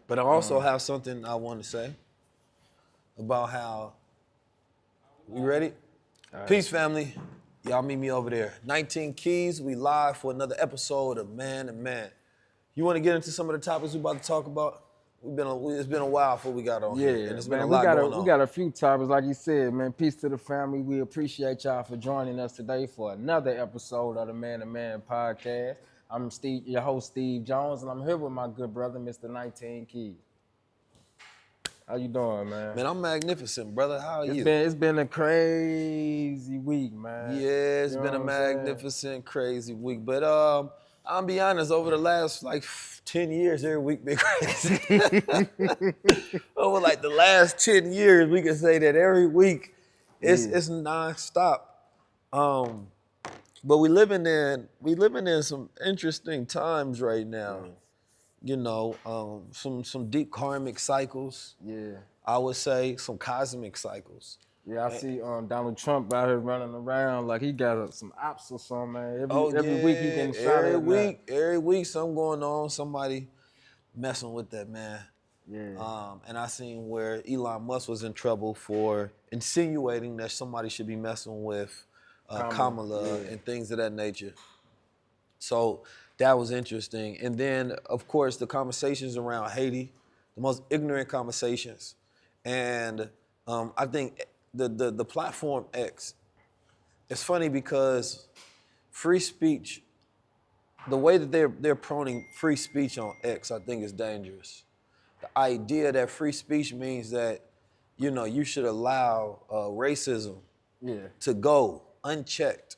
But I also have something I want to say about how, we ready? Right. Peace, family. Y'all meet me over there. 19 Keys, we live for another episode of Man and Man. You want to get into some of the topics we're about to talk about? It's been a while before we got on here, and it's been a lot going on. We got a few topics, like you said, man. Peace to the family. We appreciate y'all for joining us today for another episode of the Man and Man podcast. I'm Steve, your host, Steve Jones, and I'm here with my good brother, Mr. 19 Keys. How you doing, man? Man, I'm magnificent, brother. How are you? It's been a crazy week, man. Yeah, it's been a magnificent, crazy week. But I'll be honest, over the last 10 years, every week been crazy. Over the last 10 years, we can say that every week it's nonstop. But we living in some interesting times right now. You know, some deep karmic cycles. Yeah. I would say some cosmic cycles. Yeah, I see Donald Trump out here running around like he got some ops or something, man. Every week he getting shot at. Every week something going on, somebody messing with that man. Yeah. And I seen where Elon Musk was in trouble for insinuating that somebody should be messing with Kamala and things of that nature. So that was interesting. And then, of course, the conversations around Haiti, the most ignorant conversations. And I think the platform X, it's funny because free speech, the way that they're promoting free speech on X, I think is dangerous. The idea that free speech means that, you know, you should allow racism to go unchecked.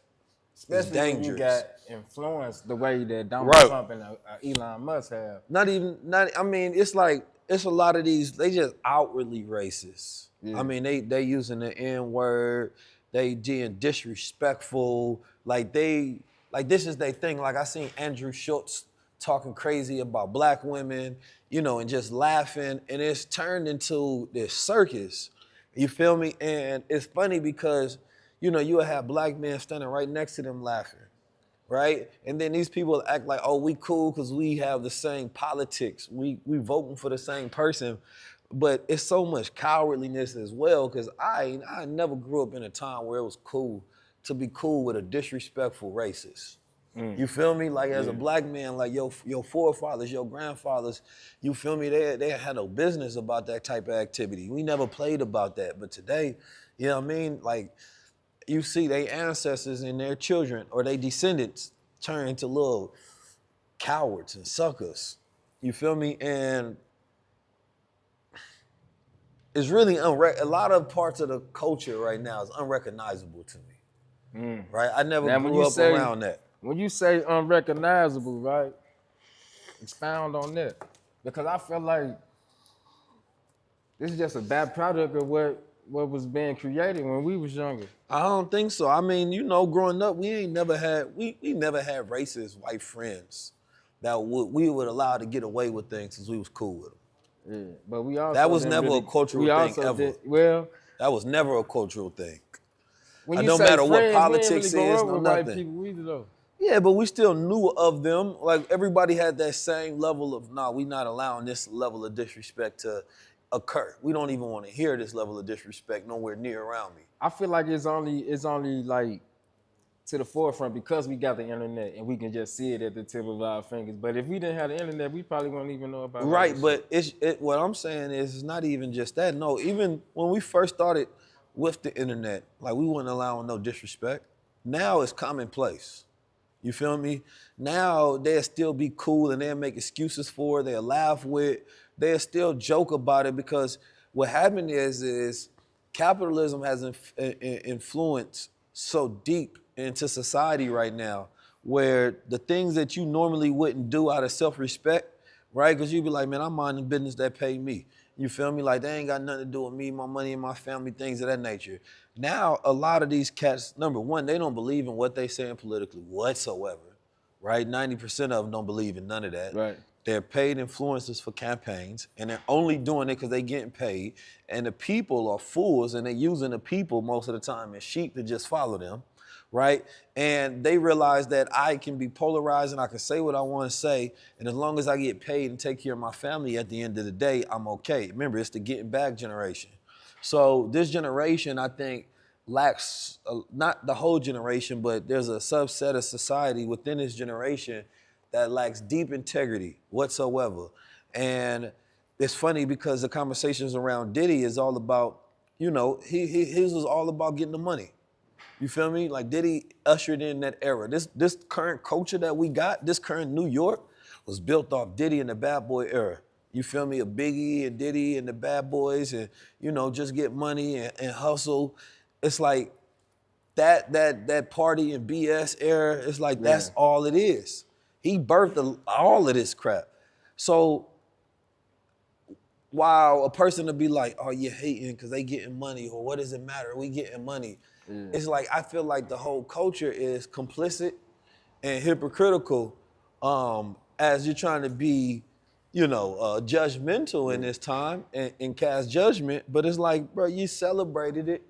Especially is dangerous. When you got influence the way that Donald Trump and Elon Musk have. I mean, it's a lot of these, they just outwardly racist. Yeah. I mean, they using the N-word, they being disrespectful, this is their thing. Like I seen Andrew Schultz talking crazy about black women, you know, and just laughing, and it's turned into this circus. You feel me? And it's funny because, you know, you would have black men standing right next to them laughing, right? And then these people act like, oh, we cool because we have the same politics. We voting for the same person. But it's so much cowardliness as well, because I never grew up in a time where it was cool to be cool with a disrespectful racist. You feel me? Like as a black man, like your forefathers, your grandfathers, you feel me? They had no business about that type of activity. We never played about that. But today, you know what I mean? Like, you see their ancestors and their children or their descendants turn into little cowards and suckers. You feel me? And it's really a lot of parts of the culture right now is unrecognizable to me. Right? I never grew up around that. When you say unrecognizable, right? Expound on that. Because I feel like this is just a bad product of what was being created when we was younger. I don't think so. I mean, you know, growing up, we never had racist white friends that we would allow to get away with things because we was cool with them. Yeah, but we also that was never a cultural thing ever. That was never a cultural thing. No matter what politics is, no nothing. Yeah, but we still knew of them. Like everybody had that same level of, we not allowing this level of disrespect to occur. We don't even want to hear this level of disrespect nowhere near around me. I feel like it's only like to the forefront because we got the internet and we can just see it at the tip of our fingers. But if we didn't have the internet, we probably wouldn't even know about it. Right, but what I'm saying is it's not even just that. No, even when we first started with the internet, like we weren't allowing no disrespect. Now it's commonplace. You feel me? Now they'll still be cool and they'll make excuses for it. They'll laugh with. They'll still joke about it because what happened is capitalism has influenced so deep into society right now where the things that you normally wouldn't do out of self-respect, right? Because you'd be like, man, I'm minding business that pay me. You feel me? Like, they ain't got nothing to do with me, my money, and my family, things of that nature. Now, a lot of these cats, number one, they don't believe in what they saying politically whatsoever, right? 90% of them don't believe in none of that. Right. They're paid influencers for campaigns, and they're only doing it because they're getting paid. And the people are fools, and they're using the people most of the time as sheep to just follow them, right? And they realize that I can be polarized and I can say what I want to say, and as long as I get paid and take care of my family at the end of the day, I'm okay. Remember, it's the getting back generation. So this generation, I think, lacks, not the whole generation, but there's a subset of society within this generation that lacks deep integrity whatsoever. And it's funny because the conversations around Diddy is all about, his was all about getting the money. You feel me? Like Diddy ushered in that era. This current culture that we got, this current New York, was built off Diddy and the Bad Boy era. You feel me? A Biggie and Diddy and the Bad Boys, and just get money and hustle. It's like that party and BS era. It's like that's all it is. He birthed all of this crap. So while a person would be like, "Oh, you're hating because they getting money," or "What does it matter? We getting money." It's like I feel like the whole culture is complicit and hypocritical as you're trying to be, judgmental in this time and cast judgment. But it's like, bro, you celebrated it,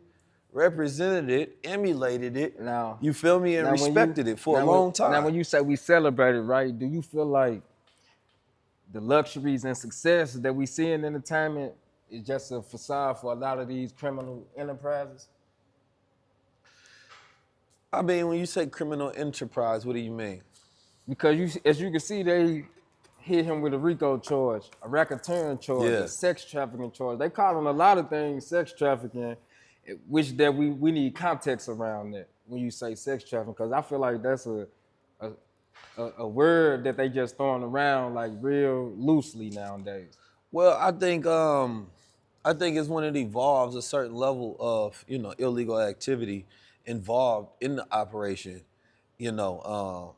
represented it, emulated it. Now, you feel me, and respected it for a long time. Now, when you say we celebrated, right? Do you feel like the luxuries and success that we see in entertainment is just a facade for a lot of these criminal enterprises? I mean, when you say criminal enterprise, what do you mean? Because as you can see, they hit him with a RICO charge, a racketeering charge, a sex trafficking charge. They call them a lot of things sex trafficking, which that we need context around that when you say sex trafficking, because I feel like that's a word that they just throwing around like real loosely nowadays. Well, I think it's when it evolves a certain level of illegal activity involved in the operation, so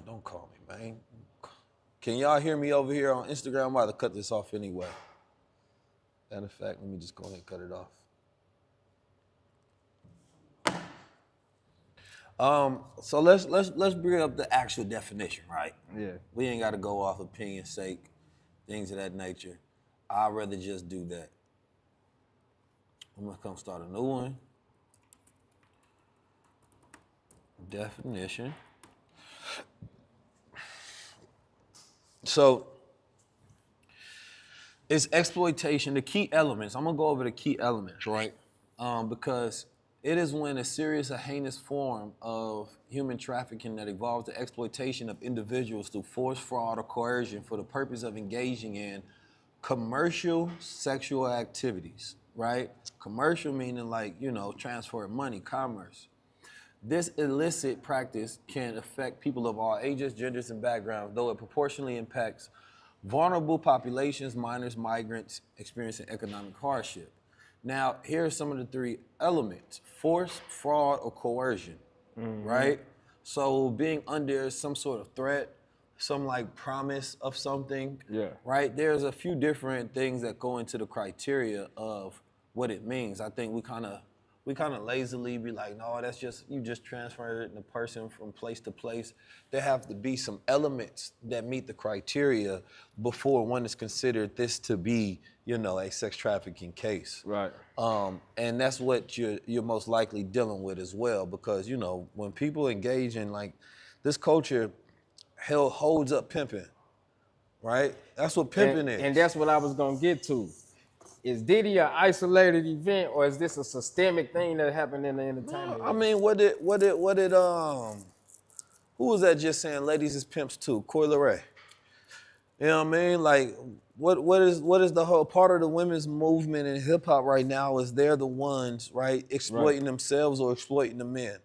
don't call me, man. Can y'all hear me over here on Instagram? I'm about to cut this off anyway. Matter of fact, let me just go ahead and cut it off. So let's bring up the actual definition, right? Yeah. We ain't got to go off opinion's sake, things of that nature. I'd rather just do that. I'm gonna come start a new one. Definition. So it's exploitation, the key elements. I'm gonna go over the key elements, right? Because it is when a serious or heinous form of human trafficking that involves the exploitation of individuals through force, fraud, or coercion for the purpose of engaging in commercial sexual activities, right? Commercial meaning like, transfer of money, commerce. This illicit practice can affect people of all ages, genders, and backgrounds, though it proportionally impacts vulnerable populations, minors, migrants experiencing economic hardship. Now, here are some of the three elements: force, fraud, or coercion, right? So being under some sort of threat, some like promise of something, right? There's a few different things that go into the criteria of what it means. I think we kind of lazily be like, no, that's just, you just transferred the person from place to place. There have to be some elements that meet the criteria before one is considered this to be, a sex trafficking case. Right. And that's what you're most likely dealing with as well, because, when people engage in like this culture, hell holds up pimping, right? That's what pimping is. And that's what I was gonna get to. Is Diddy an isolated event, or is this a systemic thing that happened in the entertainment? I mean, who was that just saying ladies is pimps too? Coi Leray. You know what I mean? Like, what is the whole part of the women's movement in hip hop right now is they're the ones, right, exploiting themselves or exploiting the men,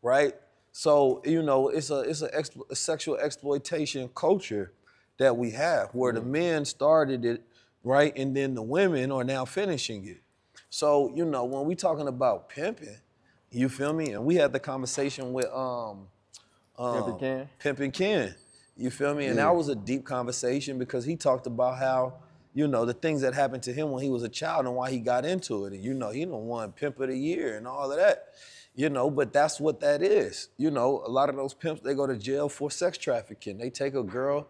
right? So, it's a sexual exploitation culture that we have where the men started it, right? And then the women are now finishing it. So, when we talking about pimping, you feel me? And we had the conversation with Pimpin' Ken. You feel me? And that was a deep conversation because he talked about how, the things that happened to him when he was a child and why he got into it. And he done won Pimp of the Year and all of that. But that's what that is. A lot of those pimps, they go to jail for sex trafficking. They take a girl.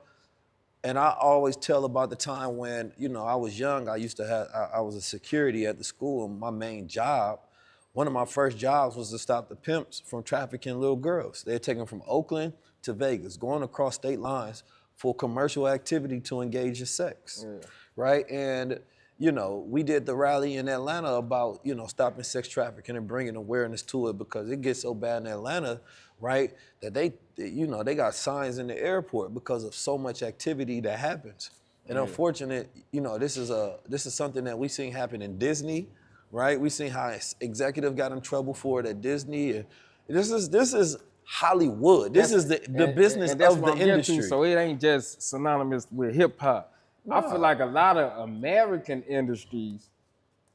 And I always tell about the time when, I was young. I was a security at the school, and my main job one of my first jobs was to stop the pimps from trafficking little girls. They're taken from Oakland to Vegas, going across state lines for commercial activity to engage in sex, right? And, you know, we did the rally in Atlanta about, you know, stopping sex trafficking and bringing awareness to it because it gets so bad in Atlanta, right, that they, you know, they got signs in the airport because of so much activity that happens. And unfortunate, you know, this is something that we seen happen in Disney, right? We seen how executive got in trouble for it at Disney. And this is Hollywood. This is the business and that's of what the I'm industry. getting to, so it ain't just synonymous with hip hop. I feel like a lot of American industries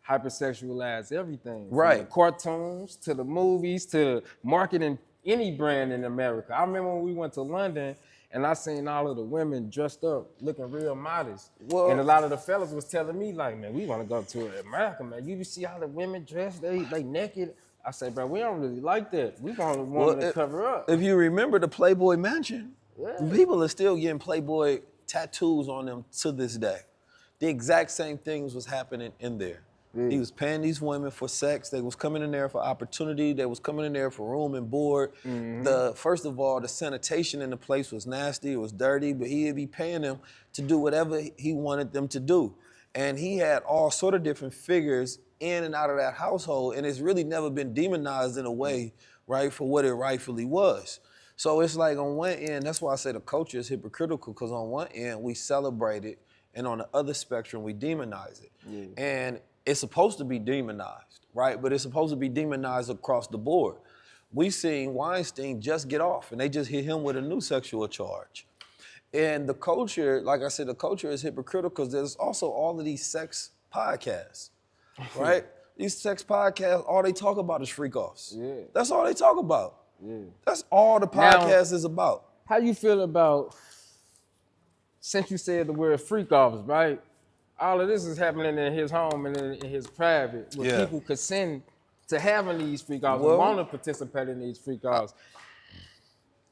hypersexualize everything. Right. From the cartoons to the movies to marketing any brand in America. I remember when we went to London and I seen all of the women dressed up looking real modest. Well, and a lot of the fellas was telling me like, man, we want to go to America, man. You see how the women dress, they naked. I say, bro, we don't really like that. We want to want to cover up. If you remember the Playboy Mansion, people are still getting Playboy tattoos on them to this day. The exact same things was happening in there. He was paying these women for sex. They was coming in there for opportunity. They was coming in there for room and board. First of all, the sanitation in the place was nasty. It was dirty, but he'd be paying them to do whatever he wanted them to do. And he had all sort of different figures in and out of that household, and it's really never been demonized in a way, right, for what it rightfully was. So it's like on one end, that's why I say the culture is hypocritical, because on one end, we celebrate it, and on the other spectrum, we demonize it. And it's supposed to be demonized, right? But it's supposed to be demonized across the board. We seen Weinstein just get off, and they just hit him with a new sexual charge. And the culture, like I said, the culture is hypocritical because there's also all of these sex podcasts, right? These sex podcasts, all they talk about is freak-offs. That's all they talk about. That's all the podcast is about. How you feel about, since you said the word freak-offs, right? All of this is happening in his home and in his private, where people consent to having these freak-offs and want to participate in these freak-offs.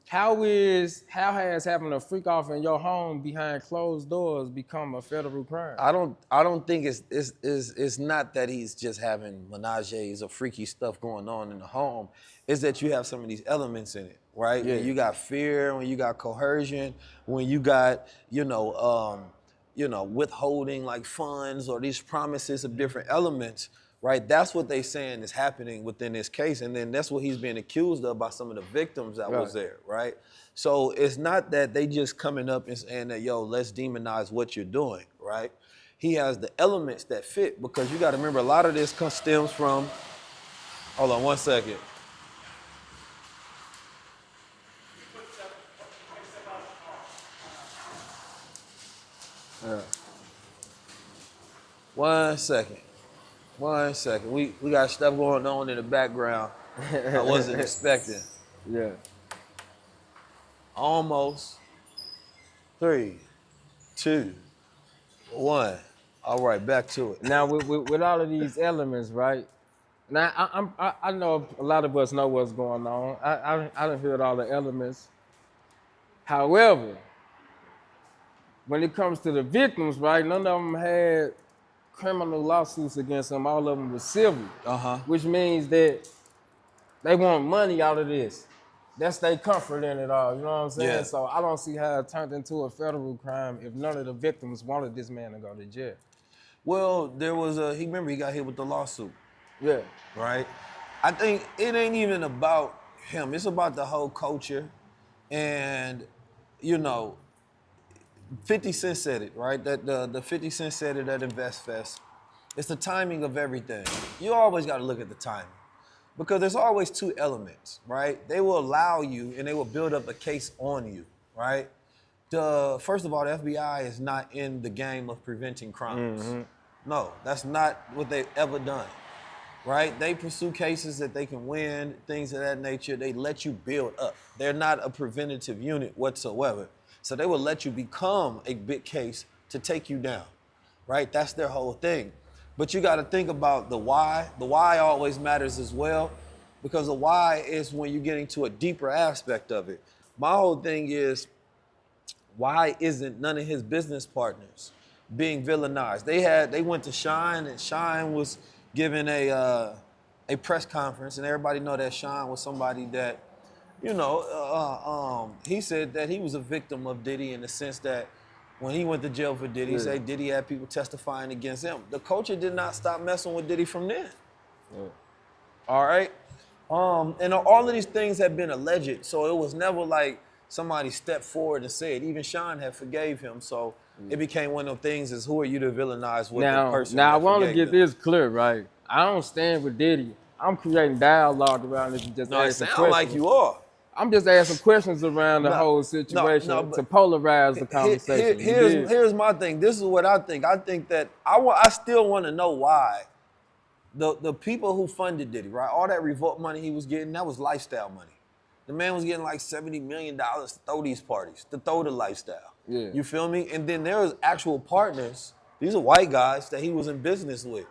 How has having a freak-off in your home behind closed doors become a federal crime? I don't think it's not that he's just having menages or freaky stuff going on in the home. It's that you have some of these elements in it, right? When you got fear, when you got coercion, when you got, withholding like funds or these promises of different elements, right? That's what they saying is happening within this case. And then that's what he's being accused of by some of the victims that was there, right? So it's not that they just coming up and saying that, yo, let's demonize what you're doing, right? He has the elements that fit, because you got to remember a lot of this stems from, hold on one second. One second. We got stuff going on in the background I wasn't expecting. Almost. 3, 2, 1. All right, back to it. Now, with all of these elements, right? Now, I know a lot of us know what's going on. I done heard all the elements. However, when it comes to the victims, right, none of them had criminal lawsuits against them. All of them were civil, which means that they want money out of this. That's their comfort in it all, you know what I'm saying? Yeah. So I don't see how it turned into a federal crime if none of the victims wanted this man to go to jail. Well, there was he got hit with the lawsuit. Right? I think it ain't even about him. It's about the whole culture. And, 50 Cent said it, right? That the 50 Cent said it at Invest Fest. It's the timing of everything. You always got to look at the timing, because there's always two elements, right? They will allow you and they will build up a case on you, right? First of all, the FBI is not in the game of preventing crimes. No, that's not what they've ever done, right? They pursue cases that they can win, things of that nature. They let you build up. They're not a preventative unit whatsoever. So they will let you become a big case to take you down, right? That's their whole thing. But you got to think about the why. The why always matters as well, because the why is when you're getting to a deeper aspect of it. My whole thing is, why isn't none of his business partners being villainized? They went to Shine, and Shine was given a a press conference, and everybody know that Sean was somebody that, he said that he was a victim of Diddy in the sense that when he went to jail for Diddy, he said Diddy had people testifying against him. The culture did not stop messing with Diddy from then. Yeah. All right? And all of these things have been alleged, so it was never like somebody stepped forward and said. Even Sean had forgave him, so it became one of those things is who are you to villainize with the person Now, I that want to forgave get them. this clear, right? I don't stand with Diddy. I'm creating dialogue around this and just asking questions. No, it sounds like you are. I'm just asking questions around the whole situation to polarize the conversation. Here's my thing. This is what I think. I think that I still want to know why the people who funded Diddy, right? All that Revolt money he was getting, that was lifestyle money. The man was getting like $70 million to throw these parties, to throw the lifestyle. Yeah. You feel me? And then there was actual partners. These are white guys that he was in business with.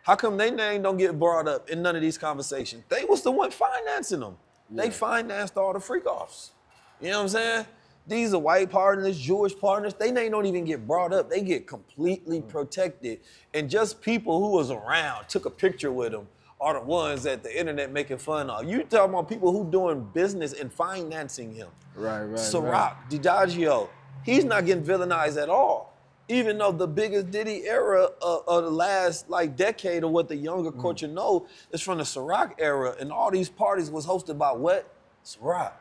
How come their name don't get brought up in none of these conversations? They was the one financing them. Yeah. They financed all the freak-offs. You know what I'm saying? These are white partners, Jewish partners. They name don't even get brought up. They get completely protected. And just people who was around, took a picture with them, are the ones that the internet making fun of. You talking about people who doing business and financing him. Right. Ciroc, Diageo, he's not getting villainized at all. Even though the biggest Diddy era of the last decade of what the younger culture know is from the Ciroc era, and all these parties was hosted by what? Ciroc.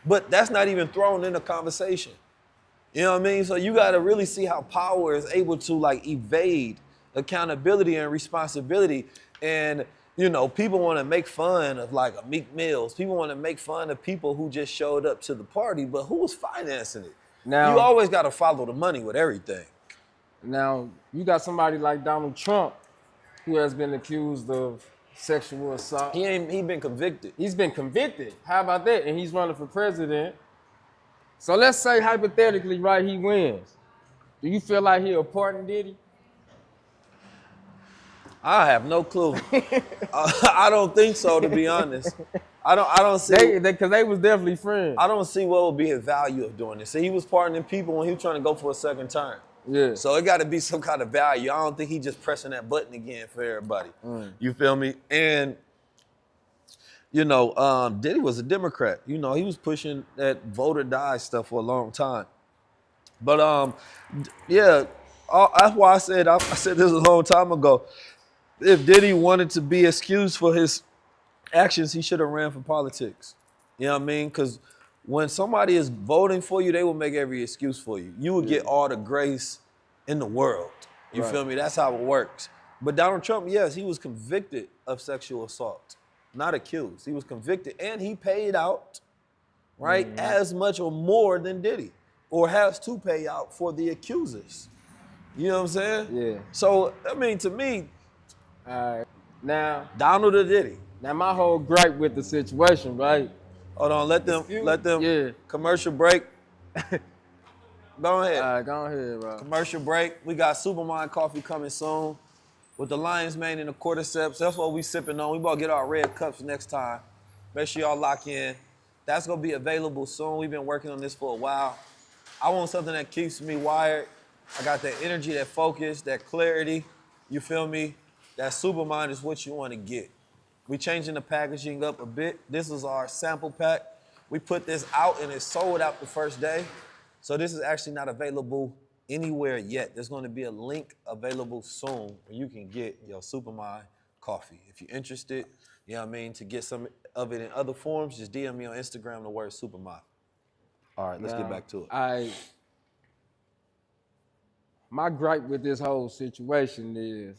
But that's not even thrown in the conversation. You know what I mean? So you got to really see how power is able to evade accountability and responsibility. And people want to make fun of a Meek Mills. People want to make fun of people who just showed up to the party, but who was financing it? Now, you always got to follow the money with everything. Now, you got somebody like Donald Trump who has been accused of sexual assault. He been convicted. He's been convicted. How about that? And he's running for president. So let's say hypothetically, right, he wins. Do you feel like he a partner Diddy? I have no clue. I don't think so, to be honest. I don't see. Because they was definitely friends. I don't see what would be his value of doing this. See, he was pardoning people when he was trying to go for a second term. Yeah. So it got to be some kind of value. I don't think he just pressing that button again for everybody. You feel me? And Diddy was a Democrat. He was pushing that vote or die stuff for a long time. But that's why I said this a long time ago. If Diddy wanted to be excused for his actions, he should have ran for politics. You know what I mean? Because when somebody is voting for you, they will make every excuse for you. You will get all the grace in the world. You feel me? That's how it works. But Donald Trump, yes, he was convicted of sexual assault, not accused. He was convicted, and he paid out, right, as much or more than Diddy, or has to pay out for the accusers. You know what I'm saying? Yeah. So, I mean, to me, all right. Now, Donald or Diddy? Now, my whole gripe with the situation, right? Hold on, let them commercial break. Go ahead. All right, go ahead, bro. Commercial break. We got Supermind coffee coming soon with the lion's mane and the cordyceps. That's what we sipping on. We about to get our red cups next time. Make sure y'all lock in. That's going to be available soon. We've been working on this for a while. I want something that keeps me wired. I got that energy, that focus, that clarity. You feel me? That Supermind is what you want to get. We changing the packaging up a bit. This is our sample pack. We put this out and it sold out the first day. So this is actually not available anywhere yet. There's going to be a link available soon where you can get your Supermind coffee. If you're interested, you know what I mean, to get some of it in other forms, just DM me on Instagram the word Supermind. All right, let's get back to it. My gripe with this whole situation is,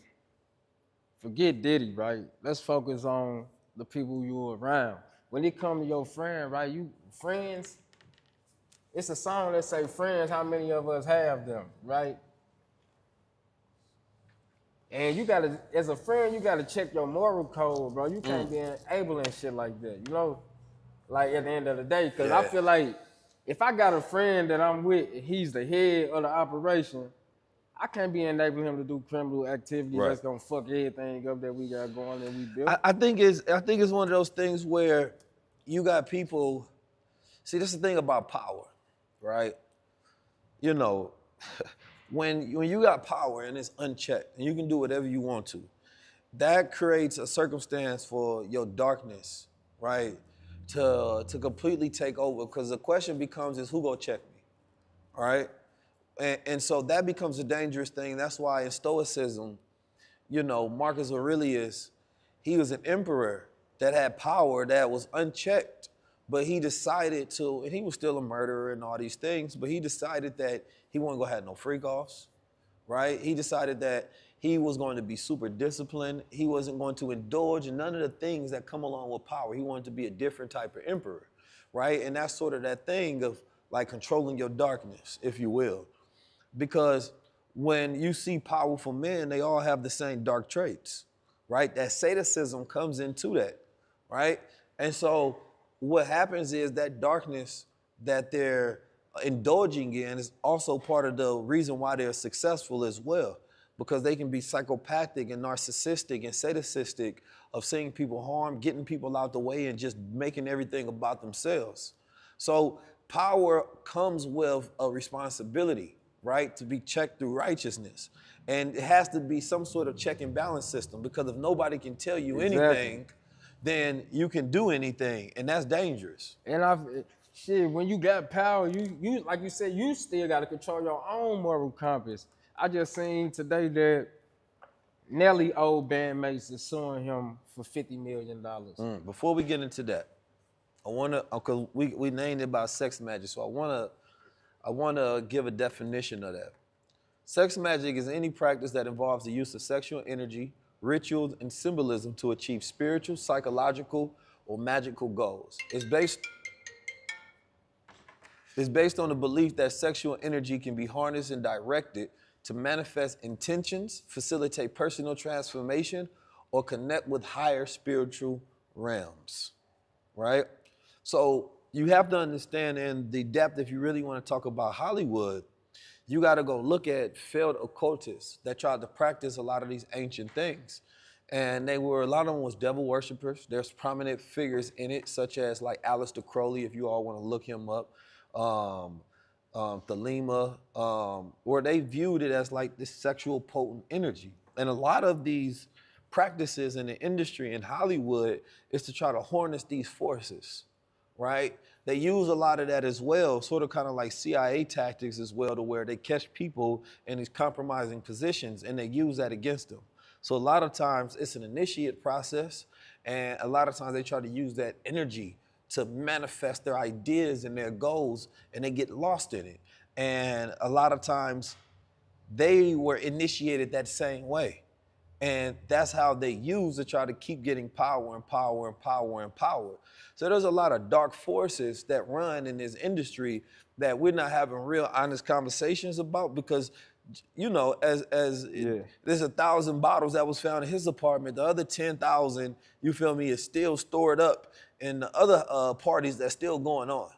forget Diddy, right? Let's focus on the people you're around. When it comes to your friend, right? You friends, it's a song that say friends, how many of us have them, right? And you gotta, as a friend, you gotta check your moral code, bro. You can't be enabling shit like that, you know? Like at the end of the day, because I feel like if I got a friend that I'm with, he's the head of the operation, I can't be enabling him to do criminal activity that's gonna fuck everything up that we got going and we built. I think it's one of those things where you got people. See, this is the thing about power, right? You know, when you got power and it's unchecked and you can do whatever you want to, that creates a circumstance for your darkness, right, to completely take over. Because the question becomes is who gonna check me, all right? And so that becomes a dangerous thing. That's why in Stoicism, you know, Marcus Aurelius, he was an emperor that had power that was unchecked, but he decided to, and he was still a murderer and all these things, but he decided that he wasn't gonna have no freak offs, right? He decided that he was going to be super disciplined. He wasn't going to indulge in none of the things that come along with power. He wanted to be a different type of emperor, right? And that's sort of that thing of like controlling your darkness, if you will. Because when you see powerful men, they all have the same dark traits, right? That sadism comes into that, right? And so what happens is that darkness that they're indulging in is also part of the reason why they're successful as well, because they can be psychopathic and narcissistic and sadistic of seeing people harm, getting people out the way, and just making everything about themselves. So power comes with a responsibility, right, to be checked through righteousness. And it has to be some sort of check and balance system, because if nobody can tell you anything, then you can do anything, and that's dangerous. And shit, when you got power, you like you said, you still got to control your own moral compass. I just seen today that Nelly old bandmates is suing him for $50 million. Before we get into that, I wanna, cause we named it about sex magic, so I wanna give a definition of that. Sex magic is any practice that involves the use of sexual energy, rituals, and symbolism to achieve spiritual, psychological, or magical goals. It's based on the belief that sexual energy can be harnessed and directed to manifest intentions, facilitate personal transformation, or connect with higher spiritual realms, right? So you have to understand in the depth, if you really want to talk about Hollywood, you got to go look at failed occultists that tried to practice a lot of these ancient things. And a lot of them was devil worshippers. There's prominent figures in it, such as like Aleister Crowley, if you all want to look him up, Thelema, where they viewed it as like this sexual potent energy. And a lot of these practices in the industry in Hollywood is to try to harness these forces, right? They use a lot of that as well, sort of kind of like CIA tactics as well, to where they catch people in these compromising positions and they use that against them. So a lot of times it's an initiate process, and a lot of times they try to use that energy to manifest their ideas and their goals, and they get lost in it. And a lot of times they were initiated that same way. And that's how they use to try to keep getting power and power and power and power. So there's a lot of dark forces that run in this industry that we're not having real honest conversations about, because, you know, there's 1,000 bottles that was found in his apartment. The other 10,000, you feel me, is still stored up in the other parties that's still going on.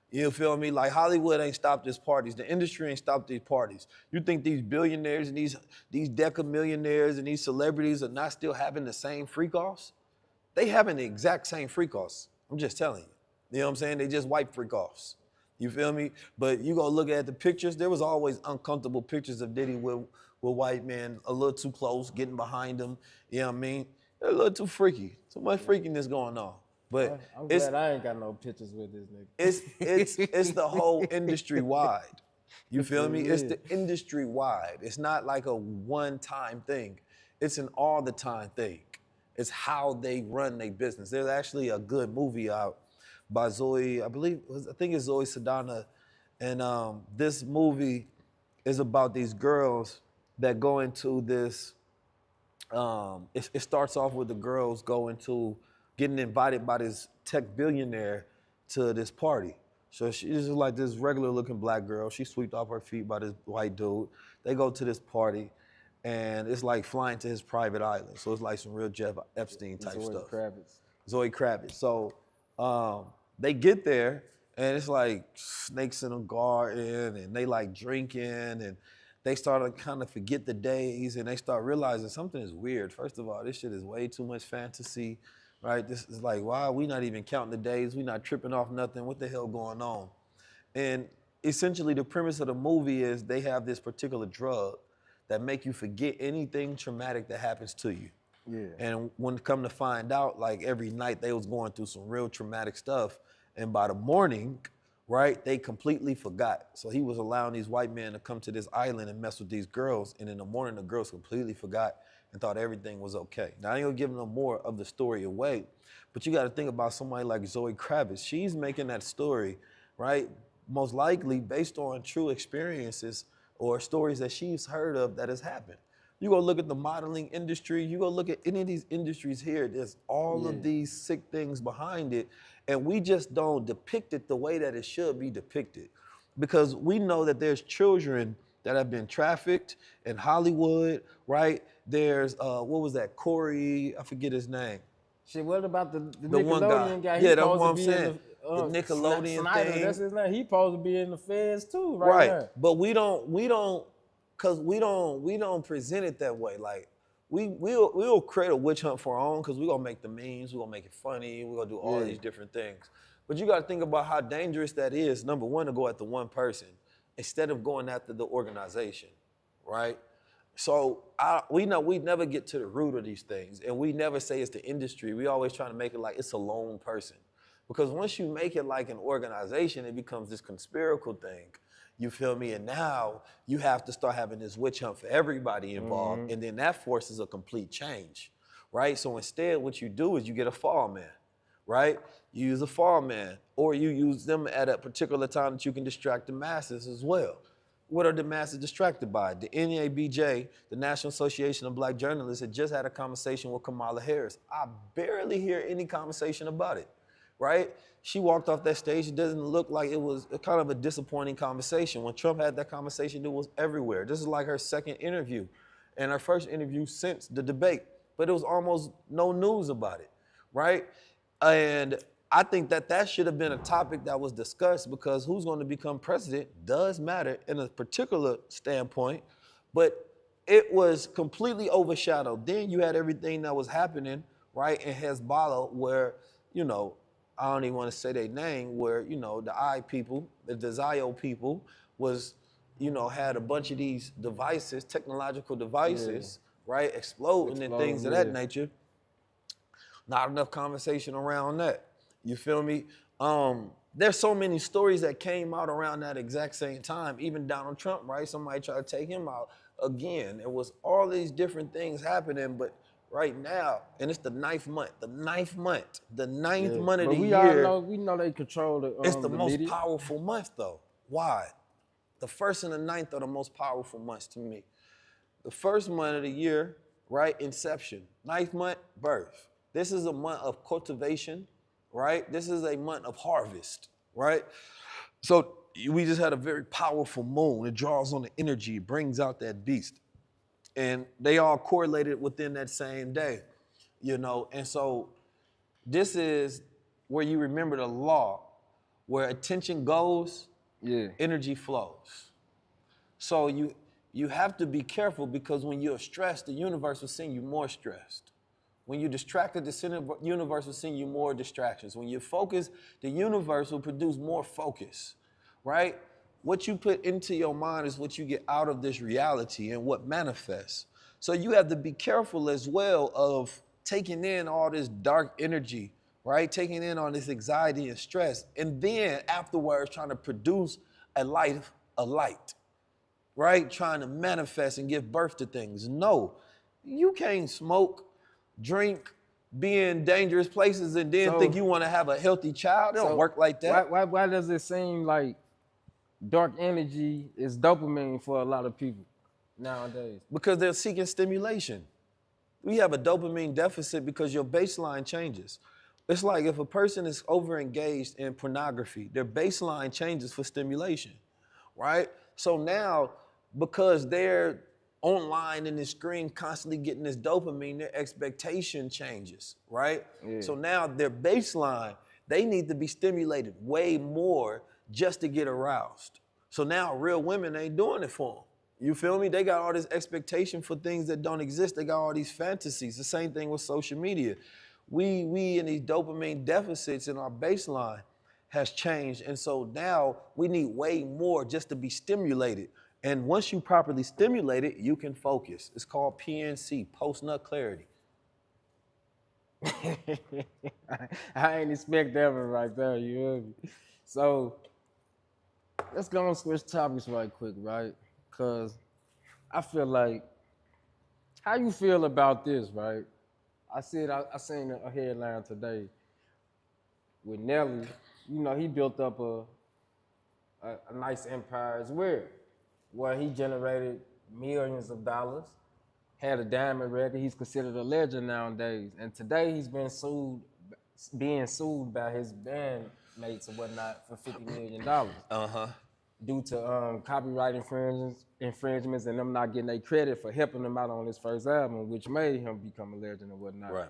You feel me? Like Hollywood ain't stopped these parties. The industry ain't stopped these parties. You think these billionaires and these decamillionaires and these celebrities are not still having the same freak-offs? They having the exact same freak-offs. I'm just telling you. You know what I'm saying? They just white freak-offs. You feel me? But you go look at the pictures, there was always uncomfortable pictures of Diddy with white men a little too close, getting behind them. You know what I mean? They're a little too freaky. Too much freakiness going on. But I'm glad I ain't got no pictures with this nigga. It's the whole industry wide. You feel me? It's the industry wide. It's not like a one-time thing. It's an all the time thing. It's how they run their business. There's actually a good movie out by Zoe, I think it's Zoe Saldana, and this movie is about these girls that go into this. It starts off with the girls getting invited by this tech billionaire to this party. So she's just like this regular looking black girl. She's swept off her feet by this white dude. They go to this party, and it's like flying to his private island. So it's like some real Jeff Epstein type stuff. Zoe Kravitz. So they get there, and it's like snakes in a garden, and they like drinking, and they start to kind of forget the days, and they start realizing something is weird. First of all, this shit is way too much fantasy, right? This is like, why are we not even counting the days? We not tripping off nothing. What the hell going on? And essentially the premise of the movie is they have this particular drug that make you forget anything traumatic that happens to you. Yeah. And when it come to find out, like every night they was going through some real traumatic stuff. And by the morning, right, they completely forgot. So he was allowing these white men to come to this island and mess with these girls. And in the morning, the girls completely forgot and thought everything was okay. Now, I ain't gonna give no more of the story away, but you gotta think about somebody like Zoe Kravitz. She's making that story, right, most likely based on true experiences or stories that she's heard of that has happened. You go look at the modeling industry, you go look at any of these industries here, there's all of these sick things behind it, and we just don't depict it the way that it should be depicted. Because we know that there's children that have been trafficked in Hollywood, right? There's, what was that, Corey, I forget his name. Shit, what about the one guy. Nickelodeon guy? Yeah, He that's what supposed to I'm be saying. in The Nickelodeon Snyder, thing. that's his name. He supposed to be in the feds too, right now. But we don't present it that way. Like we'll create a witch hunt for our own because we're gonna make the memes, we're gonna make it funny, we're gonna do all these different things. But you gotta think about how dangerous that is, number one, to go after one person instead of going after the organization, right? So we know we never get to the root of these things, and we never say it's the industry. We always try to make it like it's a lone person. Because once you make it like an organization, it becomes this conspiratorial thing. You feel me? And now you have to start having this witch hunt for everybody involved, and then that forces a complete change, right? So instead, what you do is you get a fall man, right? You use a fall man, or you use them at a particular time that you can distract the masses as well. What are the masses distracted by? The NABJ, the National Association of Black Journalists, had just had a conversation with Kamala Harris. I barely hear any conversation about it, right? She walked off that stage. It doesn't look like it was kind of a disappointing conversation. When Trump had that conversation, it was everywhere. This is like her second interview and her first interview since the debate, but it was almost no news about it, right? And I think that should have been a topic that was discussed because who's going to become president does matter in a particular standpoint, but it was completely overshadowed. Then you had everything that was happening, right, in Hezbollah where, you know, I don't even want to say their name, where, you know, the I people, the Zio people was, you know, had a bunch of these devices, technological devices, right, exploding and things of that nature. Not enough conversation around that. You feel me? There's so many stories that came out around that exact same time. Even Donald Trump, right? Somebody tried to take him out again. It was all these different things happening, but right now, and it's the ninth month of the year. We know they control the It's the most media. powerful month though. Why? The first and the ninth are the most powerful months to me. The first month of the year, right? Inception. Ninth month, birth. This is a month of cultivation, right? This is a month of harvest, right? So we just had a very powerful moon. It draws on the energy, it brings out that beast. And they all correlated within that same day, you know? And so this is where you remember the law, where attention goes, energy flows. So you have to be careful because when you're stressed, the universe will send you more stressed. When you're distracted, the universe will send you more distractions. When you're focused, the universe will produce more focus, right? What you put into your mind is what you get out of this reality and what manifests. So you have to be careful as well of taking in all this dark energy, right? Taking in all this anxiety and stress, and then afterwards trying to produce a light, right? Trying to manifest and give birth to things. No, you can't smoke, drink, be in dangerous places and then think you want to have a healthy child. It don't work like that. Why does it seem like dark energy is dopamine for a lot of people nowadays? Because they're seeking stimulation. We have a dopamine deficit because your baseline changes. It's like if a person is over-engaged in pornography, their baseline changes for stimulation, right? So now, because they're online in the screen constantly getting this dopamine, their expectation changes, right? So now their baseline, they need to be stimulated way more just to get aroused. So now real women ain't doing it for them. You feel me? They got all this expectation for things that don't exist. They got all these fantasies. The same thing with social media. We in these dopamine deficits in our baseline has changed. And so now we need way more just to be stimulated. And once you properly stimulate it, you can focus. It's called PNC, post-nut clarity. I ain't expect that one right there, you hear me? So let's go and switch topics right quick, right? Cause I feel like, how you feel about this, right? I seen a headline today with Nelly. You know, he built up a nice empire as well, where he generated millions of dollars, had a diamond record. He's considered a legend nowadays. And today he's being sued by his bandmates or whatnot for $50 million. Due to copyright infringements and them not getting their credit for helping him out on his first album, which made him become a legend or whatnot. Right.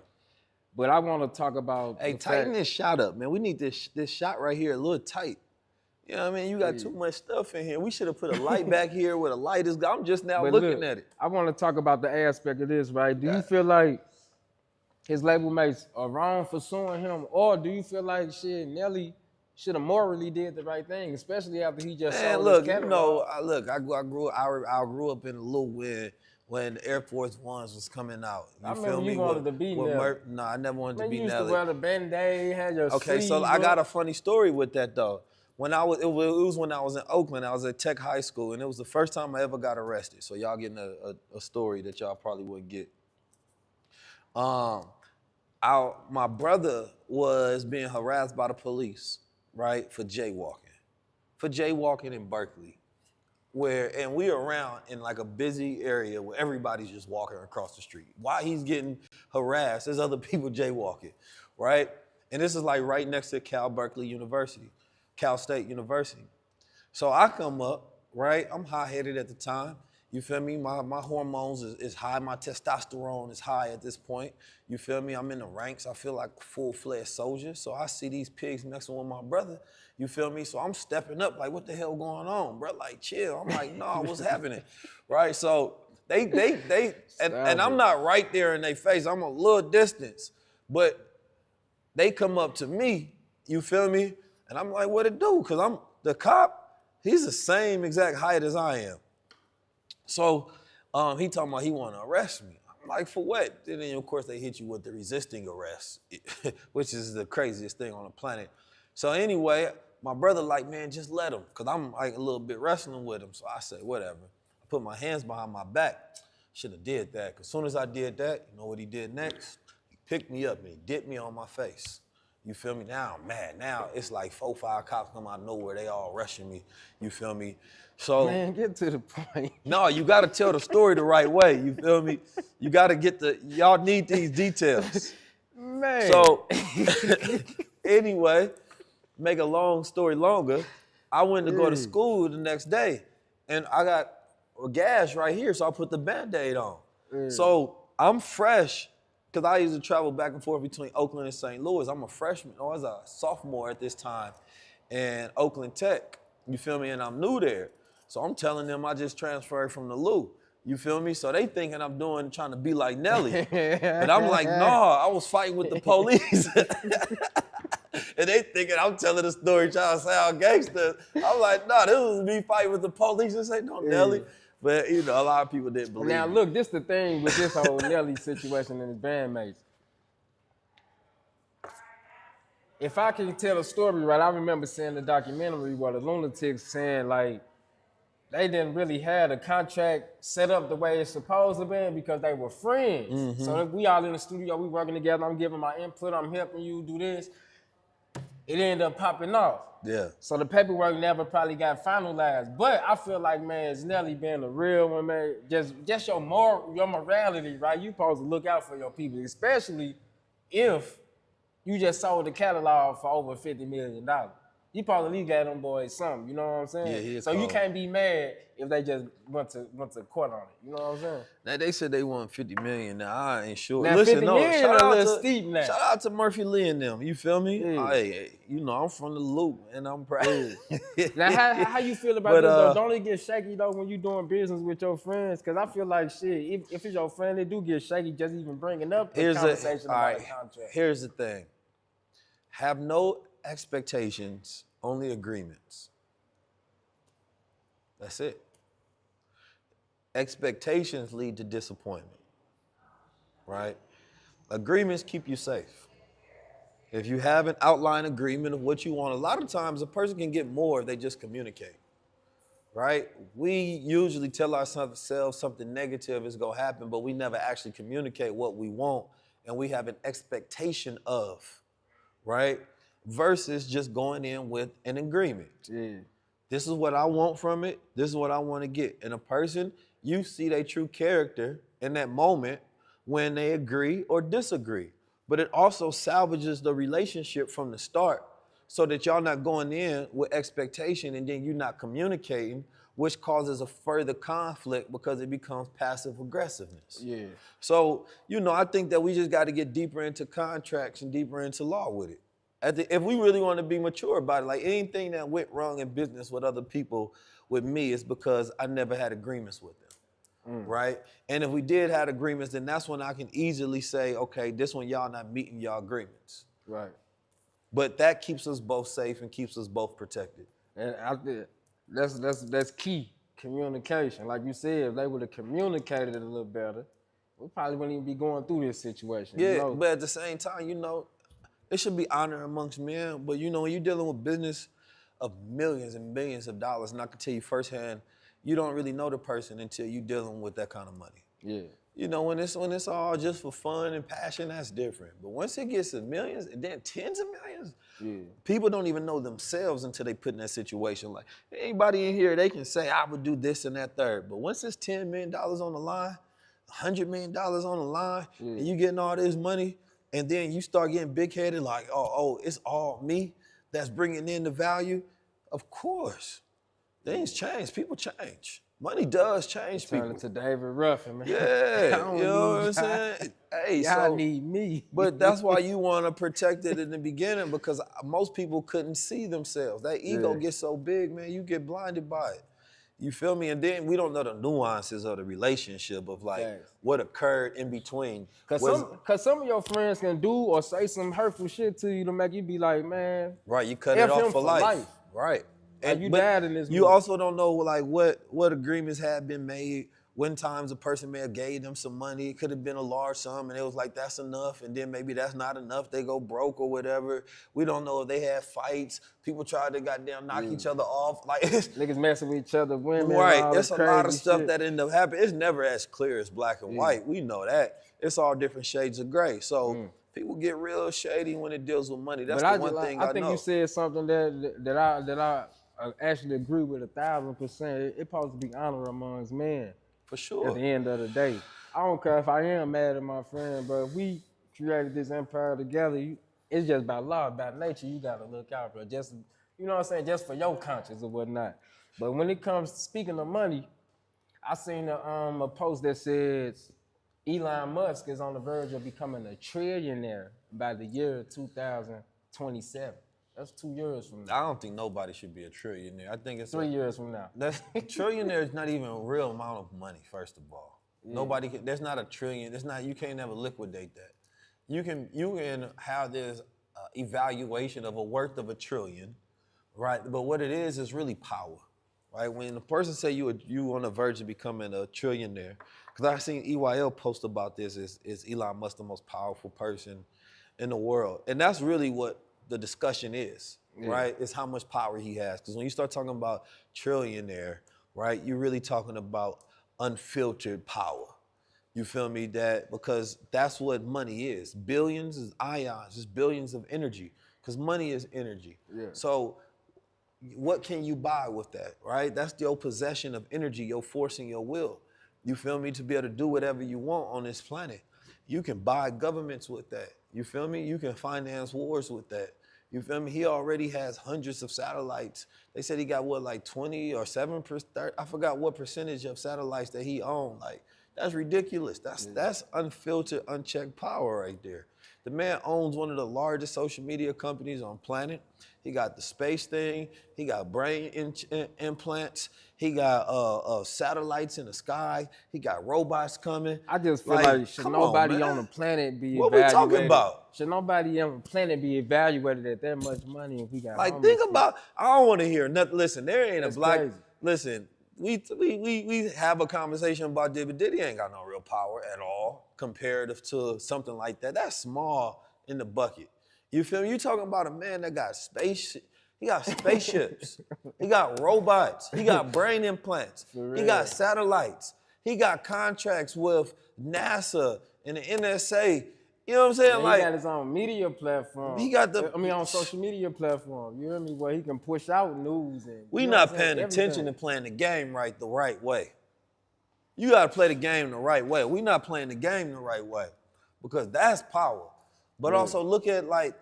But I want to talk about. Hey, tighten this shot up, man. We need this shot right here a little tight. You know what I mean? You got too much stuff in here. We should have put a light back here where the light is. I'm just now looking at it. I want to talk about the aspect of this, right? Do you feel like his label mates are wrong for suing him, or do you feel like Nelly should have morally did the right thing, especially after he just sold his catalog? I grew up in a little when Air Force Ones was coming out. I remember you wanted to be Nelly. No, I never wanted to be Nelly. You Nelly. used to wear the Band-Aid, had your sleeves so I up. got a funny story with that though. It was when I was in Oakland. I was at Tech High School, and it was the first time I ever got arrested. So y'all getting a story that y'all probably wouldn't get. My brother was being harassed by the police, right, for jaywalking in Berkeley, and we around in like a busy area where everybody's just walking across the street. While he's getting harassed, there's other people jaywalking, right? And this is like right next to Cal State University. So I come up, right? I'm high-headed at the time. You feel me? My hormones is high. My testosterone is high at this point. You feel me? I'm in the ranks. I feel like a full-fledged soldier. So I see these pigs messing with my brother. You feel me? So I'm stepping up like, what the hell going on, bro? Like, chill. I'm like, no, what's happening? Right? So and I'm not right there in their face. I'm a little distance. But they come up to me, you feel me? And I'm like, what it do? Because I'm the cop, he's the same exact height as I am. So he talking about he want to arrest me. I'm like, for what? And then, of course, they hit you with the resisting arrest, which is the craziest thing on the planet. So anyway, my brother like, man, just let him, because I'm like a little bit wrestling with him. So I said, whatever. I put my hands behind my back. Should have did that, because as soon as I did that, you know what he did next? He picked me up and he dipped me on my face. You feel me? Now I'm mad. Now it's like 4 or 5 cops come out of nowhere. They all rushing me. You feel me? So man, get to the point. No, you got to tell the story the right way. You feel me? You got to y'all need these details. Man. So anyway, make a long story longer, I went to go to school the next day, and I got a gash right here, so I put the Band-Aid on. So I'm fresh, because I used to travel back and forth between Oakland and St. Louis. I'm a freshman, I was a sophomore at this time, in Oakland Tech, you feel me? And I'm new there. So I'm telling them I just transferred from the Lou, you feel me? So they thinking I'm trying to be like Nelly. But I'm like, nah, I was fighting with the police. And they thinking I'm telling the story trying to sound gangster. I'm like, nah, this was me fighting with the police. And say, no, Nelly. But, you know, a lot of people didn't believe Now, me. look, this the thing with this whole Nelly situation and his bandmates. If I can tell a story right, I remember seeing the documentary where the lunatics saying, like, they didn't really have a contract set up the way it's supposed to be because they were friends. Mm-hmm. So if we all in the studio, we working together, I'm giving my input, I'm helping you do this. It ended up popping off. Yeah. So the paperwork never probably got finalized. But I feel like, man, it's Nelly being a real one, man. Just your morality, right? You supposed to look out for your people, especially if you just sold the catalog for over $50 million. You probably got them boys something, you know what I'm saying? Yeah, so you can't be mad if they just went to court on it, you know what I'm saying? Now they said they want $50 million. Now I ain't sure. Now Listen, 50 no, million shout a out little to steep now. Shout out to Murphy Lee and them. You feel me? Yeah. Hey, you know I'm from the loop and I'm proud. Yeah. Now how you feel about this though? Don't it get shaky though when you doing business with your friends? Cause I feel like shit, if it's your friend, they do get shaky just even bringing up the conversation about the contract. Here's the thing. Have no expectations, only agreements. That's it. Expectations lead to disappointment, right? Agreements keep you safe. If you have an outline agreement of what you want, a lot of times a person can get more if they just communicate, right? We usually tell ourselves something negative is gonna happen, but we never actually communicate what we want, and we have an expectation of, right? Versus just going in with an agreement. Yeah. This is what I want from it. This is what I want to get. And a person, you see their true character in that moment when they agree or disagree. But it also salvages the relationship from the start so that y'all not going in with expectation and then you're not communicating, which causes a further conflict because it becomes passive aggressiveness. Yeah. So, I think that we just got to get deeper into contracts and deeper into law with it. If we really want to be mature about it, like anything that went wrong in business with other people, with me, is because I never had agreements with them, right? And if we did have agreements, then that's when I can easily say, okay, this one y'all not meeting y'all agreements. Right. But that keeps us both safe and keeps us both protected. And I think that's key, communication. Like you said, if they would have communicated it a little better, we probably wouldn't even be going through this situation. Yeah, but at the same time, it should be honor amongst men, but when you're dealing with business of millions and millions of dollars, and I can tell you firsthand, you don't really know the person until you're dealing with that kind of money. Yeah. When it's all just for fun and passion, that's different. But once it gets to millions and then tens of millions, people don't even know themselves until they put in that situation. Like anybody in here, they can say, I would do this and that third. But once it's $10 million on the line, $100 million on the line, and you getting all this money, and then you start getting big-headed like, oh, it's all me that's bringing in the value. Of course. Things change. People change. Money does change people. Turn it to David Ruffin, man. Yeah, you know what I'm saying? Hey, y'all need me. But that's why you want to protect it in the beginning, because most people couldn't see themselves. That ego gets so big, man, you get blinded by it. You feel me? And then we don't know the nuances of the relationship of what occurred in between. Cause some of your friends can do or say some hurtful shit to you to make you be like, man. Right, you cut it off for life. Right. And you died in this You also don't know what agreements had been made. When times a person may have gave them some money, it could have been a large sum, and it was like, that's enough, and then maybe that's not enough, they go broke or whatever. We don't know if they had fights. People tried to goddamn knock each other off. Like niggas messing with each other, women. Right, it's a lot of stuff that end up happening. It's never as clear as black and white. We know that. It's all different shades of gray. So people get real shady when it deals with money. That's the one thing I know. I think you said something that I actually agree with 1,000%. It's supposed to be honor amongst men. For sure. At the end of the day. I don't care if I am mad at my friend, but if we created this empire together, it's just by law, by nature, you gotta look out for it. Just, you know what I'm saying, just for your conscience or whatnot. But when it comes to speaking of money, I seen a post that says Elon Musk is on the verge of becoming a trillionaire by the year 2027. That's 2 years from now. I don't think nobody should be a trillionaire. I think it's 3 years from now. Trillionaire is not even a real amount of money, first of all. There's not a trillion. You can't ever liquidate that. You can have this evaluation of a worth of $1 trillion, right? But what it is really power, right? When the person say you on the verge of becoming a trillionaire, because I seen EYL post about this, is Elon Musk the most powerful person in the world? And that's really what the discussion is, right? It's how much power he has. Because when you start talking about trillionaire, right, you're really talking about unfiltered power. You feel me? Because that's what money is. Billions is ions, it's billions of energy. Because money is energy. Yeah. So what can you buy with that, right? That's your possession of energy, your force and your will. You feel me? To be able to do whatever you want on this planet. You can buy governments with that. You feel me? You can finance wars with that. You feel me? He already has hundreds of satellites. They said he got 20 or 7%, I forgot what percentage of satellites that he owned. Like, that's ridiculous. That's unfiltered, unchecked power right there. The man owns one of the largest social media companies on planet. He got the space thing. He got brain implants. He got satellites in the sky. He got robots coming. I just feel like should nobody on the planet be what evaluated? What we talking about? Should nobody on the planet be evaluated at that much money if we got think about, I don't want to hear nothing. Listen, there ain't a black, crazy. Listen, we have a conversation about Diddy, but Diddy ain't got no real power at all comparative to something like that. That's small in the bucket. You feel me? You talking about a man that got he got spaceships, he got robots, he got brain implants, he got satellites, he got contracts with NASA and the NSA. You know what I'm saying? Yeah, like he got his own media platform. he got on social media platform. You hear me? Where he can push out news and we not paying attention and playing the game the right way. You got to play the game the right way. We not playing the game the right way because that's power. But also look at like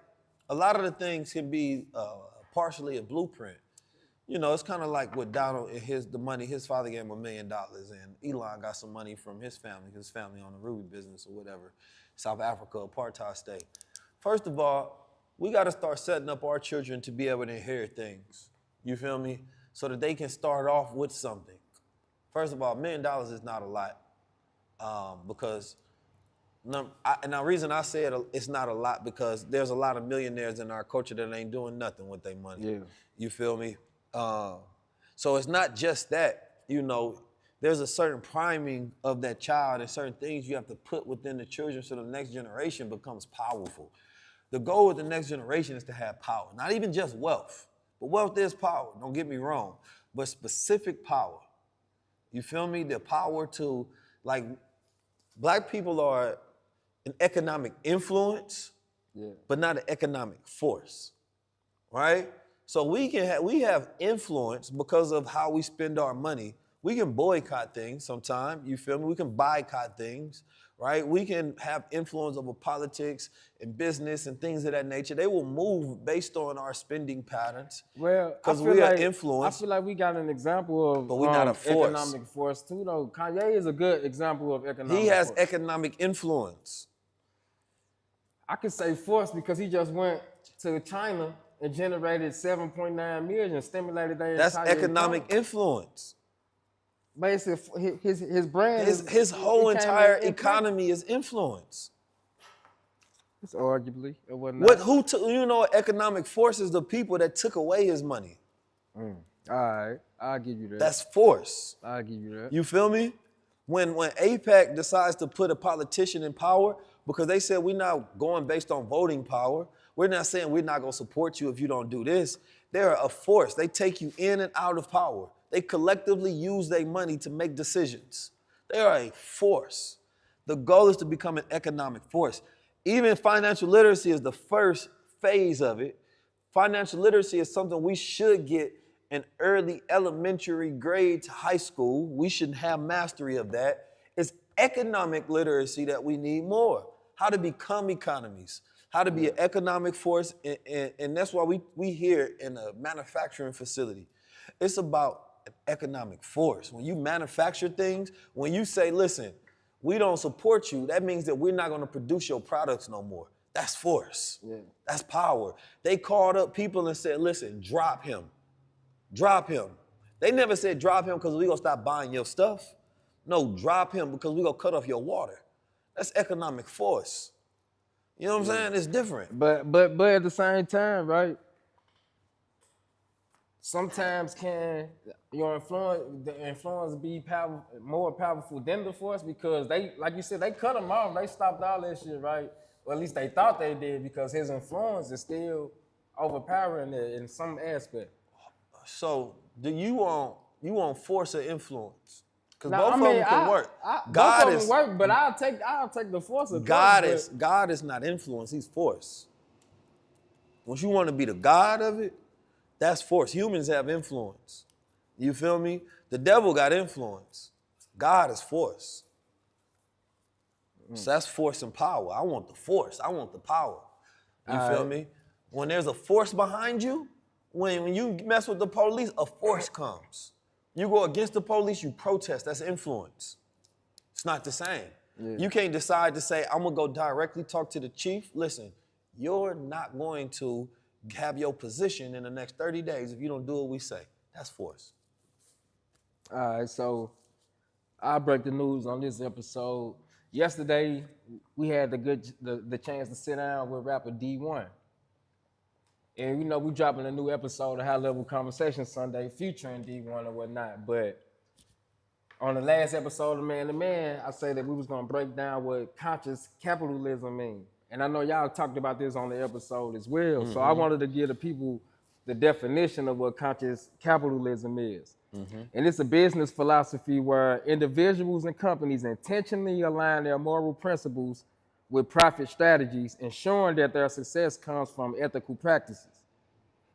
a lot of the things can be partially a blueprint. You know, it's kind of like with Donald and the money. His father gave him $1 million, and Elon got some money from his family on the Ruby business or whatever, South Africa, apartheid state. First of all, we got to start setting up our children to be able to inherit things. You feel me? So that they can start off with something. First of all, $1 million is not a lot, because. And the reason I say it's not a lot because there's a lot of millionaires in our culture that ain't doing nothing with their money. Yeah. You feel me? So it's not just that, you know, there's a certain priming of that child and certain things you have to put within the children so the next generation becomes powerful. The goal with the next generation is to have power, not even just wealth, but wealth is power, don't get me wrong, but specific power. You feel me? The power to, like, black people are an economic influence, but not an economic force, right? So we have influence because of how we spend our money. We can boycott things sometimes, you feel me? We can boycott things, right? We can have influence over politics and business and things of that nature. They will move based on our spending patterns. Well, because we are influenced. I feel like we got an example of but we're not a force. Economic force too, though. Kanye is a good example of economic force. He has economic influence. I could say force because he just went to China and generated 7.9 million and stimulated their That's entire economic economy. influence. Basically, his brand his whole entire economy is influence. It's arguably it wasn't. You know, economic force is the people that took away his money. All right, I'll give you that. That's force. I'll give you that. You feel me? When AIPAC decides to put a politician in power, because they said we're not going based on voting power. We're not saying we're not going to support you if you don't do this. They're a force. They take you in and out of power. They collectively use their money to make decisions. They are a force. The goal is to become an economic force. Even financial literacy is the first phase of it. Financial literacy is something we should get in early elementary grade to high school. We should have mastery of that. It's economic literacy that we need more. How to become economies, how to be an economic force, and that's why we here in a manufacturing facility. It's about an economic force. When you manufacture things, when you say, listen, we don't support you, that means that we're not gonna produce your products no more. That's force. Yeah. That's power. They called up people and said, listen, drop him. Drop him. They never said drop him because we're gonna stop buying your stuff. No, drop him because we're gonna cut off your water. That's economic force. You know what I'm saying? It's different. But at the same time, right? Sometimes can your influence be more powerful than the force because they, like you said, they cut him off. They stopped all that shit, right? Or at least they thought they did because his influence is still overpowering in some aspect. So do you want force or influence? Because both of them can work. Both of them work, but I'll take the force of God is not influence, he's force. Once you want to be the God of it, that's force. Humans have influence. You feel me? The devil got influence. God is force. So that's force and power. I want the force. I want the power. You feel me? When there's a force behind you, when you mess with the police, a force comes. You go against the police, you protest. That's influence. It's not the same. Yeah. You can't decide to say, I'm going to go directly talk to the chief. Listen, you're not going to have your position in the next 30 days if you don't do what we say. That's force. All right, so I'll break the news on this episode. Yesterday, we had the chance to sit down with rapper D1. And you know, we dropping a new episode of High Level Conversation Sunday featuring D1 and whatnot. But On the last episode of Man to Man, I say that we was gonna break down what conscious capitalism means. And I know y'all talked about this on the episode as well. So I wanted to give the people the definition of what conscious capitalism is. And it's a business philosophy where individuals and companies intentionally align their moral principles with profit strategies, ensuring that their success comes from ethical practices.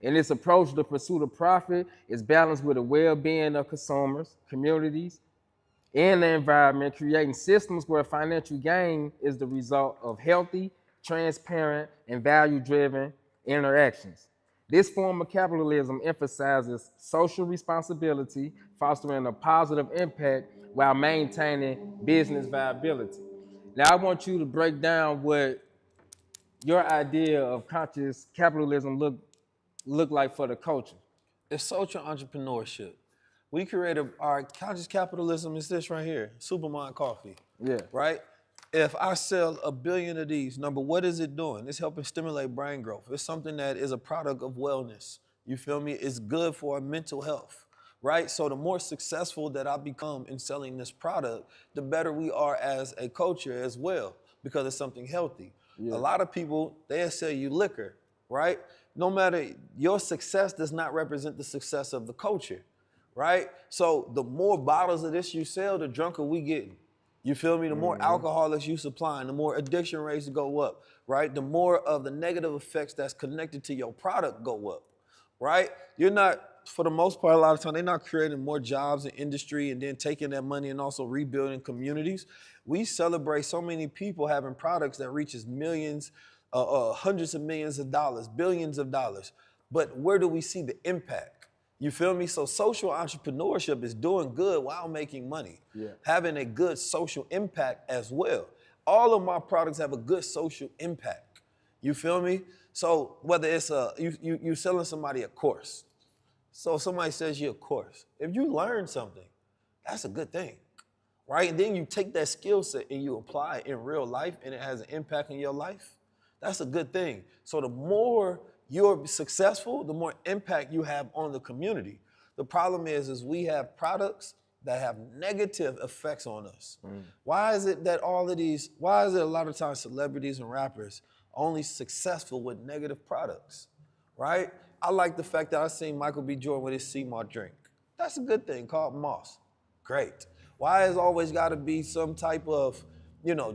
And this approach, the pursuit of profit, is balanced with the well-being of consumers, communities, and the environment, creating systems where financial gain is the result of healthy, transparent, and value-driven interactions. This form of capitalism emphasizes social responsibility, fostering a positive impact while maintaining business viability. Now, I want you to break down what your idea of conscious capitalism look like for the culture. It's social entrepreneurship. We created our conscious capitalism is this right here, Supermind coffee. Yeah. Right? If I sell 1 billion of these, number, what is it doing? It's helping stimulate brain growth. It's something that is a product of wellness. You feel me? It's good for our mental health, right? So the more successful that I become in selling this product, the better we are as a culture as well, because it's something healthy. Yeah. A lot of people, they'll sell you liquor, right? No matter, your success does not represent the success of the culture, right? So the more bottles of this you sell, the drunker we getting. You feel me? The more alcoholics you supplying, the more addiction rates go up, right? The more of the negative effects that's connected to your product go up, right? You're not, for the most part, a lot of time, they're not creating more jobs in industry and then taking that money and also rebuilding communities. We celebrate so many people having products that reaches millions, hundreds of millions of dollars, billions of dollars. But where do we see the impact? You feel me? So social entrepreneurship is doing good while making money, having a good social impact as well. All of my products have a good social impact. You feel me? So whether it's you selling somebody a course. So somebody says you a course. If you learn something, that's a good thing, right? And then you take that skill set and you apply it in real life and it has an impact in your life. That's a good thing. So the more you're successful, the more impact you have on the community. The problem is we have products that have negative effects on us. Why is it that why is it a lot of times celebrities and rappers only successful with negative products, right? I like the fact that I seen Michael B. Jordan with his sea moss drink. That's a good thing, called Moss. Great. Why has always gotta be some type of,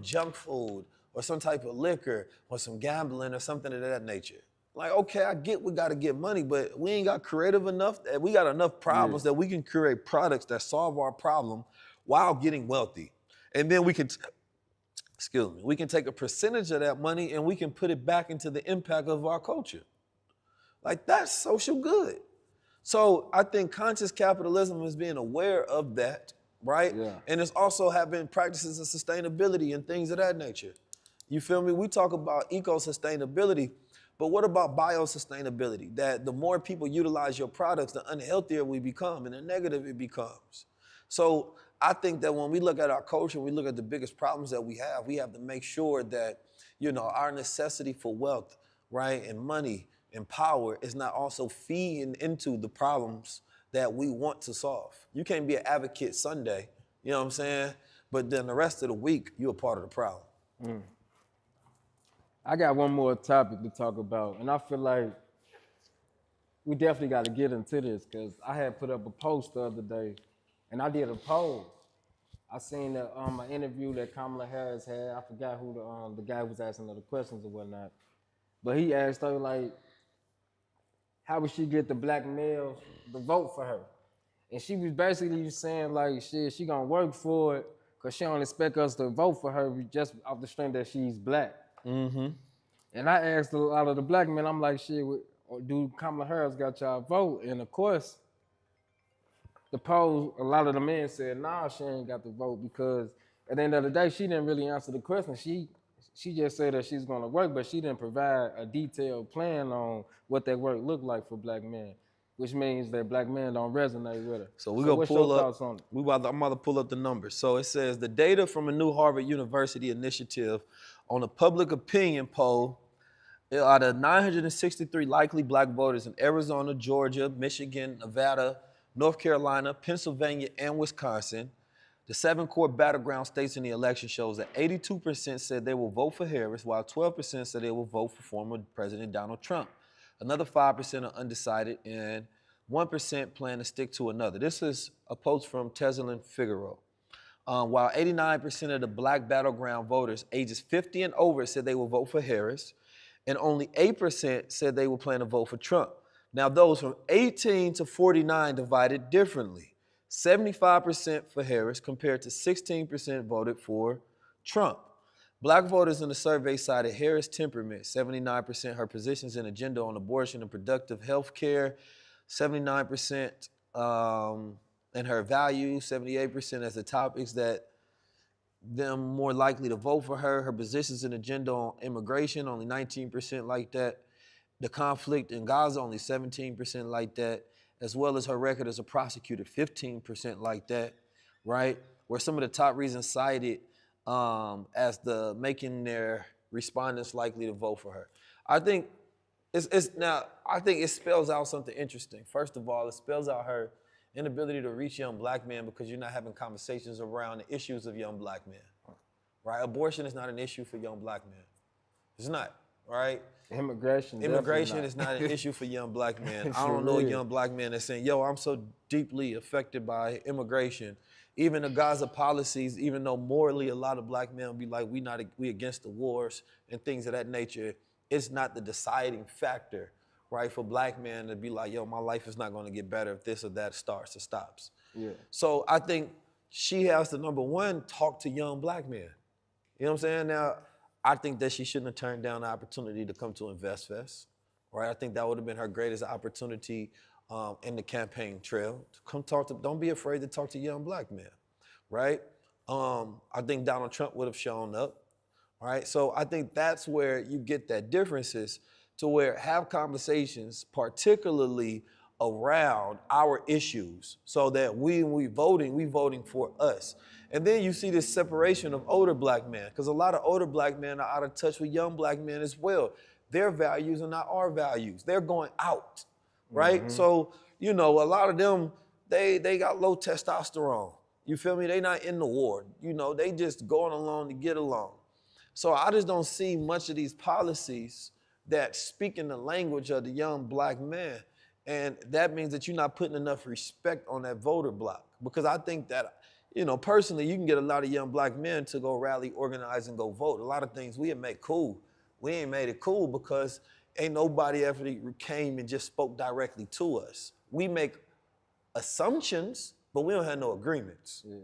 junk food or some type of liquor or some gambling or something of that nature? Like, okay, I get we gotta get money, but we ain't got creative enough. We got enough problems that we can create products that solve our problem while getting wealthy. And then we can take a percentage of that money and we can put it back into the impact of our culture. Like, that's social good. So I think conscious capitalism is being aware of that, right? Yeah. And it's also having practices of sustainability and things of that nature. You feel me? We talk about eco-sustainability, but what about biosustainability? That the more people utilize your products, the unhealthier we become and the negative it becomes. So I think that when we look at our culture, we look at the biggest problems that we have to make sure that, our necessity for wealth, right, and money and power is not also feeding into the problems that we want to solve. You can't be an advocate Sunday, you know what I'm saying? But then the rest of the week, you're a part of the problem. I got one more topic to talk about, and I feel like we definitely got to get into this because I had put up a post the other day, and I did a poll. I seen an interview that Kamala Harris had. I forgot who the guy was asking her the questions or whatnot, but he asked her, like, how would she get the black males to vote for her? And she was basically saying, like, shit, she gonna work for it because she don't expect us to vote for her just off the strength that she's black. And I asked a lot of the black men, I'm like, shit, do Kamala Harris got y'all vote? And of course, the poll, a lot of the men said, nah, she ain't got the vote because at the end of the day, she didn't really answer the question. She just said that she's gonna work, but she didn't provide a detailed plan on what that work looked like for black men, which means that black men don't resonate with her. So we're gonna pull up, I'm about to pull up the numbers. So it says the data from a new Harvard University initiative on a public opinion poll out of 963 likely black voters in Arizona, Georgia, Michigan, Nevada, North Carolina, Pennsylvania, and Wisconsin, The 7 core battleground states in the election shows that 82% said they will vote for Harris, while 12% said they will vote for former President Donald Trump. Another 5% are undecided, and 1% plan to stick to another. This is a post from Teslin Figaro. While 89% of the black battleground voters ages 50 and over said they will vote for Harris, and only 8% said they will plan to vote for Trump. Now, those from 18 to 49 divided differently. 75% for Harris compared to 16% voted for Trump. Black voters in the survey cited Harris' temperament, 79% her positions and agenda on abortion and productive health care, 79% and her values, 78% as the topics that them more likely to vote for her. Her positions and agenda on immigration, only 19% like that. The conflict in Gaza, only 17% like that, as well as her record as a prosecutor, 15% like that, right? Where some of the top reasons cited as the making their respondents likely to vote for her. I think I think it spells out something interesting. First of all, it spells out her inability to reach young black men because you're not having conversations around the issues of young black men, right? Abortion is not an issue for young black men. It's not, right? Immigration is not an issue for young black men. I don't know a young black man that's saying, yo, I'm so deeply affected by immigration. Even the Gaza policies, even though morally a lot of black men will be like, we against the wars and things of that nature, it's not the deciding factor, right, for black men to be like, yo, my life is not gonna get better if this or that starts or stops. Yeah. So I think she has to, number one, talk to young black men. You know what I'm saying? Now, I think that she shouldn't have turned down the opportunity to come to Invest Fest, right? I think that would have been her greatest opportunity in the campaign trail. Don't be afraid to talk to young black men, right? I think Donald Trump would have shown up, right? So I think that's where you get that differences to where have conversations, particularly around our issues, so that we voting for us. And then you see this separation of older black men, because a lot of older black men are out of touch with young black men as well. Their values are not our values. They're going out, right? Mm-hmm. So, you know, a lot of them, they got low testosterone. You feel me? They not in the war. You know, they just going along to get along. So I just don't see much of these policies that speak in the language of the young black man. And that means that you're not putting enough respect on that voter block. Because I think that, you know, personally, you can get a lot of young black men to go rally, organize, and go vote. A lot of things we have made cool. We ain't made it cool because ain't nobody ever came and just spoke directly to us. We make assumptions, but we don't have no agreements. Yeah.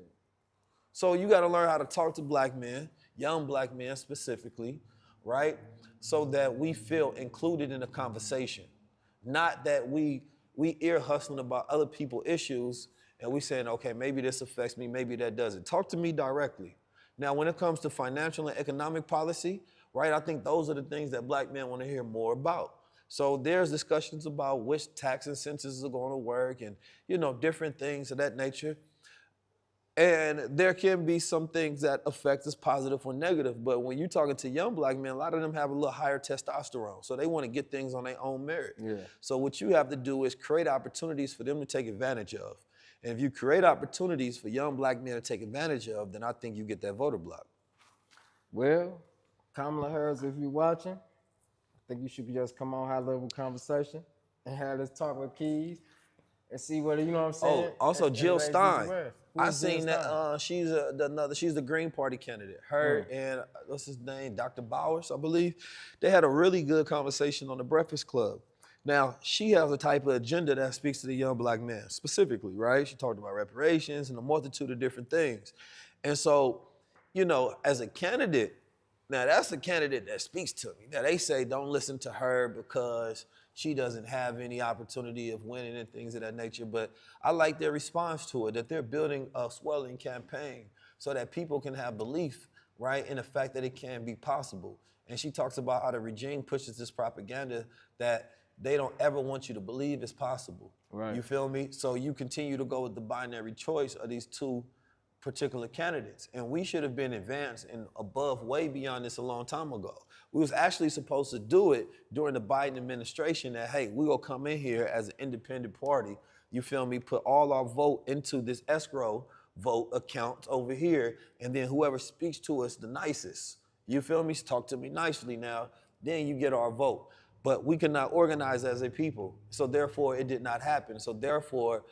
So you got to learn how to talk to black men, young black men specifically, right? So that we feel included in the conversation. Not that we ear hustling about other people's issues and we saying, okay, maybe this affects me, maybe that doesn't. Talk to me directly. Now, when it comes to financial and economic policy, right, I think those are the things that black men want to hear more about. So there's discussions about which tax incentives are going to work and, you know, different things of that nature. And there can be some things that affect us positive or negative, but when you're talking to young black men, a lot of them have a little higher testosterone, so they want to get things on their own merit. Yeah. So what you have to do is create opportunities for them to take advantage of. And if you create opportunities for young black men to take advantage of, then I think you get that voter block. Well, Kamala Harris, if you're watching, I think you should just come on high-level conversation and have this talk with Keys and see what, you know what I'm saying? Oh, also Jill Stein. I seen that she's the Green Party candidate. Her and what's his name, Dr. Bowers, I believe. They had a really good conversation on the Breakfast Club. Now, she has a type of agenda that speaks to the young black man specifically, right? She talked about reparations and a multitude of different things. And so, you know, as a candidate, now that's a candidate that speaks to me. Now they say don't listen to her because she doesn't have any opportunity of winning and things of that nature. But I like their response to it, that they're building a swelling campaign so that people can have belief, right, in the fact that it can be possible. And she talks about how the regime pushes this propaganda that they don't ever want you to believe it's possible. Right. You feel me? So you continue to go with the binary choice of these two particular candidates. And we should have been advanced and above, way beyond this a long time ago. We was actually supposed to do it during the Biden administration that, hey, we gonna come in here as an independent party, you feel me, put all our vote into this escrow vote accounts over here, and then whoever speaks to us the nicest, you feel me? Talk to me nicely now, then you get our vote. But we cannot organize as a people, so therefore it did not happen. So therefore,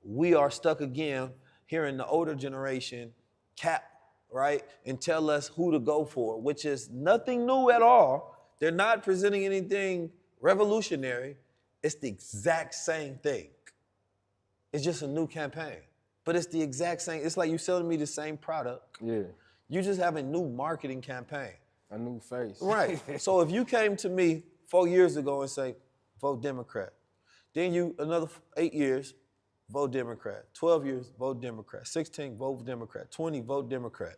we are stuck again hearing the older generation cap, right, and tell us who to go for, which is nothing new at all. They're not presenting anything revolutionary. It's the exact same thing. It's just a new campaign, but it's the exact same. It's like you selling me the same product. Yeah. You just have a new marketing campaign. A new face. Right. So if you came to me 4 years ago and say, vote Democrat, then you, another 8 years, vote Democrat. 12 years, vote Democrat. 16, vote Democrat. 20, vote Democrat.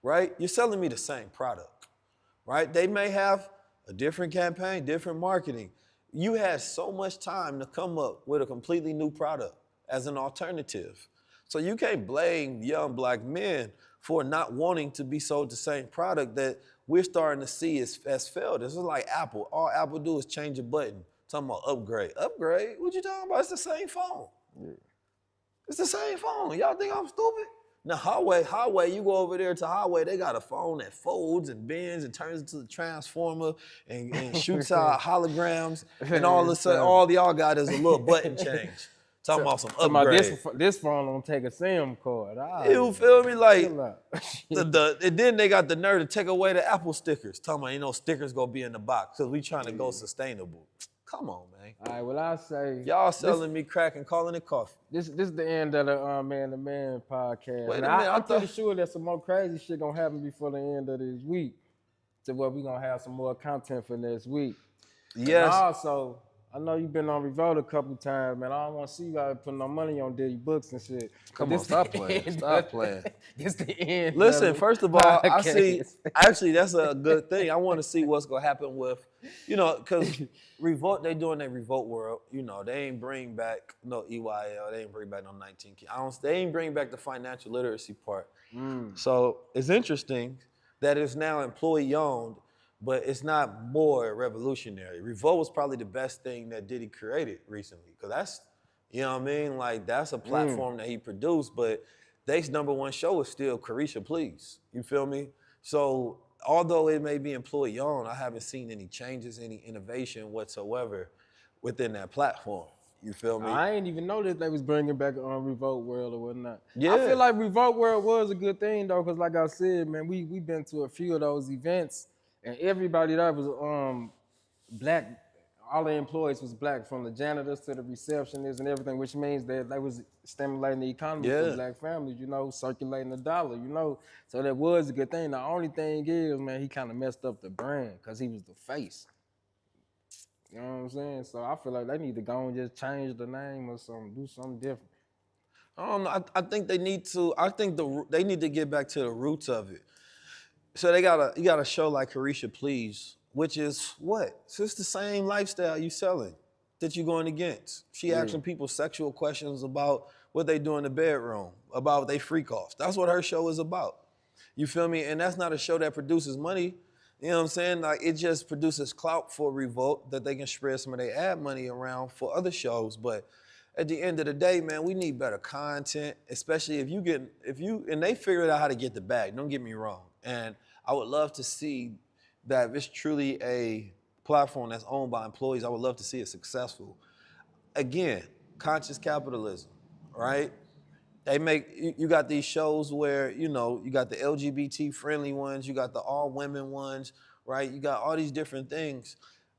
Right? You're selling me the same product. Right? They may have a different campaign, different marketing. You had so much time to come up with a completely new product as an alternative. So you can't blame young black men for not wanting to be sold the same product that we're starting to see as failed. This is like Apple. All Apple do is change a button. Talking about upgrade. Upgrade? What you talking about? It's the same phone. Yeah. It's the same phone. Y'all think I'm stupid? Now, Highway, you go over there to Highway, they got a phone that folds and bends and turns into the transformer and shoots out holograms, and all of a sudden, all y'all got is a little button change. Talking about some upgrade. This phone don't take a SIM card. You feel me? Like, and then they got the nerve to take away the Apple stickers. Talking about, stickers gonna be in the box because we trying to go sustainable. Come on, man. All right, well, I say... Y'all selling me crack and calling it coffee. This is the end of the Man to Man podcast. Wait a minute, I'm pretty sure that some more crazy shit gonna happen before the end of this week. To where we gonna have some more content for next week. Yes. And also, I know you've been on Revolt a couple times, man. I don't want to see you out putting no money on Diddy books and shit. Come on, stop playing. Stop playing. It's the end. Listen, first of all, I see, actually, that's a good thing. I want to see what's going to happen with, because Revolt, they doing their Revolt world. They ain't bring back no EYL. They ain't bring back no 19 kids. They ain't bring back the financial literacy part. So it's interesting that it's now employee owned, but it's not more revolutionary. Revolt was probably the best thing that Diddy created recently, because that's, like that's a platform that he produced, but their #1 show is still Carisha Please. You feel me? So although it may be employee owned, I haven't seen any changes, any innovation whatsoever within that platform. You feel me? I ain't even know that they was bringing back on Revolt World or whatnot. Yeah. I feel like Revolt World was a good thing though, because like I said, man, we been to a few of those events. And everybody there was black. All the employees was black, from the janitors to the receptionists and everything, which means that they was stimulating the economy for black families, circulating the dollar, So that was a good thing. The only thing is, man, he kind of messed up the brand because he was the face. You know what I'm saying? So I feel like they need to go and just change the name or something, do something different. I don't know. I think they need to. I think they need to get back to the roots of it. So you got a show like Carisha Please, which is what? It's just the same lifestyle you selling that you're going against. She asking people sexual questions about what they do in the bedroom, about they freak offs. That's what her show is about. You feel me? And that's not a show that produces money. You know what I'm saying? Like, it just produces clout for Revolt that they can spread some of their ad money around for other shows. But at the end of the day, man, we need better content, especially and they figured out how to get the bag. Don't get me wrong. And I would love to see that if it's truly a platform that's owned by employees, I would love to see it successful. Again, conscious capitalism, right? You got these shows where, you got the LGBT friendly ones, you got the all women ones, right? You got all these different things.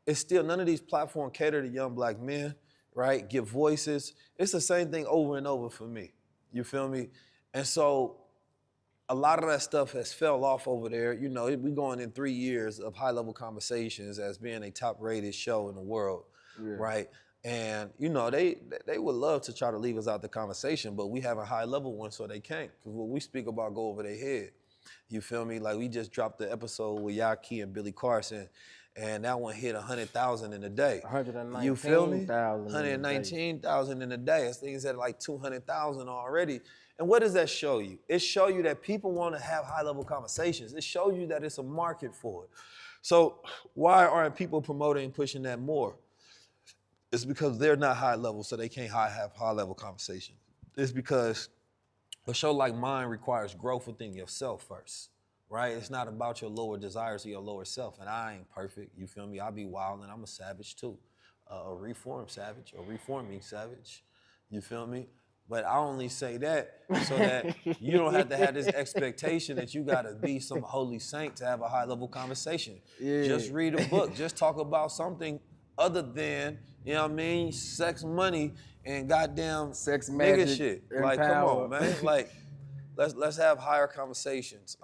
It's still, none of these platforms cater to young black men, right? Give voices. It's the same thing over and over for me. You feel me? And so, a lot of that stuff has fell off over there. We going in 3 years of high-level conversations as being a top-rated show in the world, right? And, they would love to try to leave us out the conversation, but we have a high-level one, so they can't, because what we speak about go over their head. You feel me? Like, we just dropped the episode with Yaki and Billy Carson, and that one hit 100,000 in a day. 119,000. You feel me? 119,000 in a day. This thing's at like 200,000 already. And what does that show you? It shows you that people want to have high-level conversations. It shows you that it's a market for it. So why aren't people promoting and pushing that more? It's because they're not high-level, so they can't have high-level conversations. It's because A show like mine requires growth within yourself first, right? It's not about your lower desires or your lower self. And I ain't perfect, you feel me? I be wild and I'm a savage too. A reformed savage, a reforming savage, you feel me? But I only say that so that you don't have to have this expectation that you gotta be some holy saint to have a high level conversation. Yeah. Just read a book, just talk about something other than, you know what I mean, sex, money, and goddamn Sex, nigga magic, shit. and Like, power. come on, man. Like, let's have higher conversations.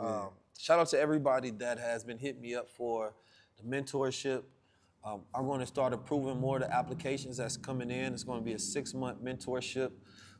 Shout out to everybody that has been hitting me up for the mentorship. I'm going to start approving more of the applications that's coming in. It's going to be a 6-month mentorship.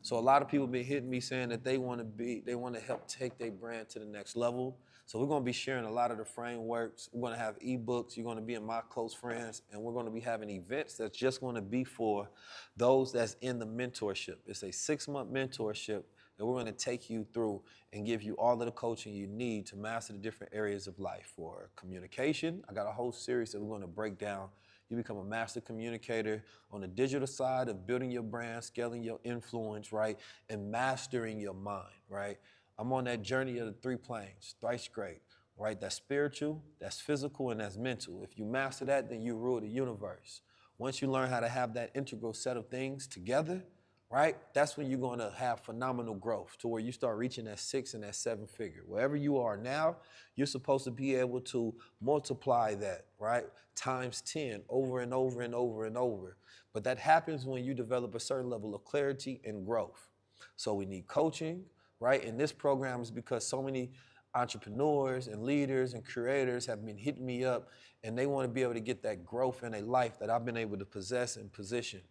So a lot of people been hitting me saying that they want to help take their brand to the next level. So we're going to be sharing a lot of the frameworks. We're going to have ebooks. You're going to be in my close friends, and we're going to be having events that's just going to be for those that's in the mentorship. It's a 6-month mentorship that we're going to take you through and give you all of the coaching you need to master the different areas of life. For communication, I got a whole series that we're going to break down. You become a master communicator on the digital side of building your brand, scaling your influence, right, and mastering your mind, right? I'm on that journey of the 3 planes, thrice great, right? That's spiritual, that's physical, and that's mental. If you master that, then you rule the universe. Once you learn how to have that integral set of things together, right? That's when you're going to have phenomenal growth to where you start reaching that 6 and that 7 figure. Wherever you are now, you're supposed to be able to multiply that, right? Times 10 over and over and over and over. But that happens when you develop a certain level of clarity and growth. So we need coaching, right? And this program is because so many entrepreneurs and leaders and creators have been hitting me up and they want to be able to get that growth in a life that I've been able to possess and position,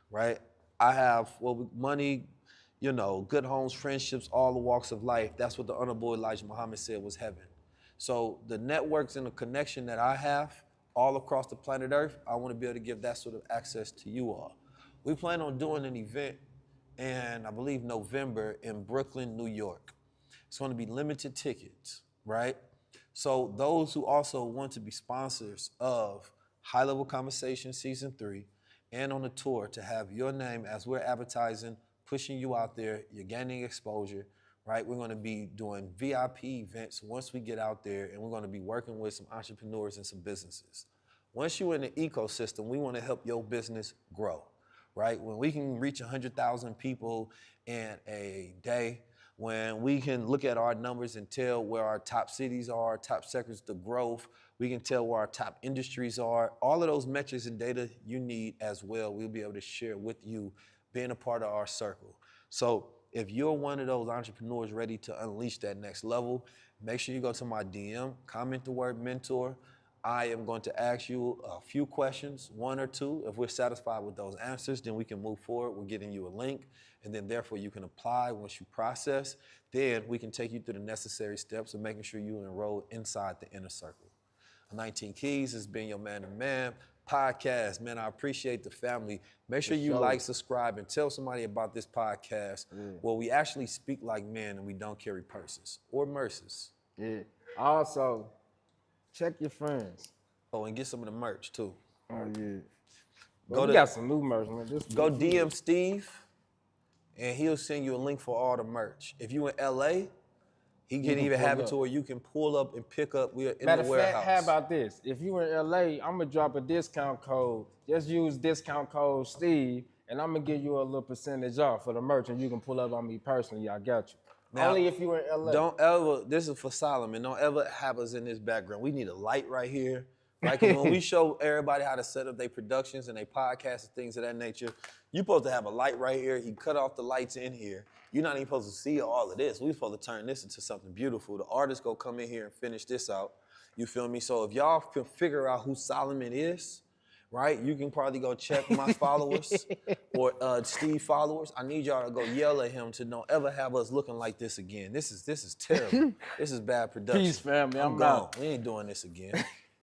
right? I have money, you know, good homes, friendships, all the walks of life. That's what the Honorable Elijah Muhammad said was heaven. So the networks and the connection that I have all across the planet Earth, I want to be able to give that sort of access to you all. We plan on doing an event in, I believe, November in Brooklyn, New York. It's going to be limited tickets, right? So those who also want to be sponsors of High Level Conversation Season 3 and on the tour to have your name as we're advertising, pushing you out there, you're gaining exposure, right? We're going to be doing VIP events once we get out there, and we're going to be working with some entrepreneurs and some businesses. Once you're in the ecosystem, we want to help your business grow, right? When we can reach 100,000 people in a day, when we can look at our numbers and tell where our top cities are, top sectors of growth, we can tell where our top industries are. All of those metrics and data you need as well, we'll be able to share with you being a part of our circle. So if you're one of those entrepreneurs ready to unleash that next level, make sure you go to my DM, comment the word mentor. I am going to ask you a few questions, 1 or 2. If we're satisfied with those answers, then we can move forward. We're getting you a link, and then therefore you can apply once you process. Then we can take you through the necessary steps of making sure you enroll inside the inner circle. 19 Keys has been your man-to-man podcast. Man, I appreciate the family. Make sure you like, subscribe, and tell somebody about this podcast where we actually speak like men and we don't carry purses or merces. Yeah. Also, check your friends. Oh, and get some of the merch too. Oh yeah. Well, we got some new merch, man. Go DM Steve, and he'll send you a link for all the merch. If you in LA, he can even have it to where you can pull up and pick up. We're in the warehouse. Fact, how about this? If you in LA, I'm gonna drop a discount code. Just use discount code Steve, and I'm gonna give you a little percentage off for the merch, and you can pull up on me personally. I got you. Now, only if you in LA. Don't ever. This is for Solomon. Don't ever have us in this background. We need a light right here. Like when we show everybody how to set up their productions and their podcasts and things of that nature, you're supposed to have a light right here. He cut off the lights in here. You're not even supposed to see all of this. We're supposed to turn this into something beautiful. The artist go come in here and finish this out. You feel me? So if y'all can figure out who Solomon is, right? You can probably go check my followers or Steve followers. I need y'all to go yell at him to don't ever have us looking like this again. This is terrible. This is bad production. Peace, family. I'm gone. out. We ain't doing this again.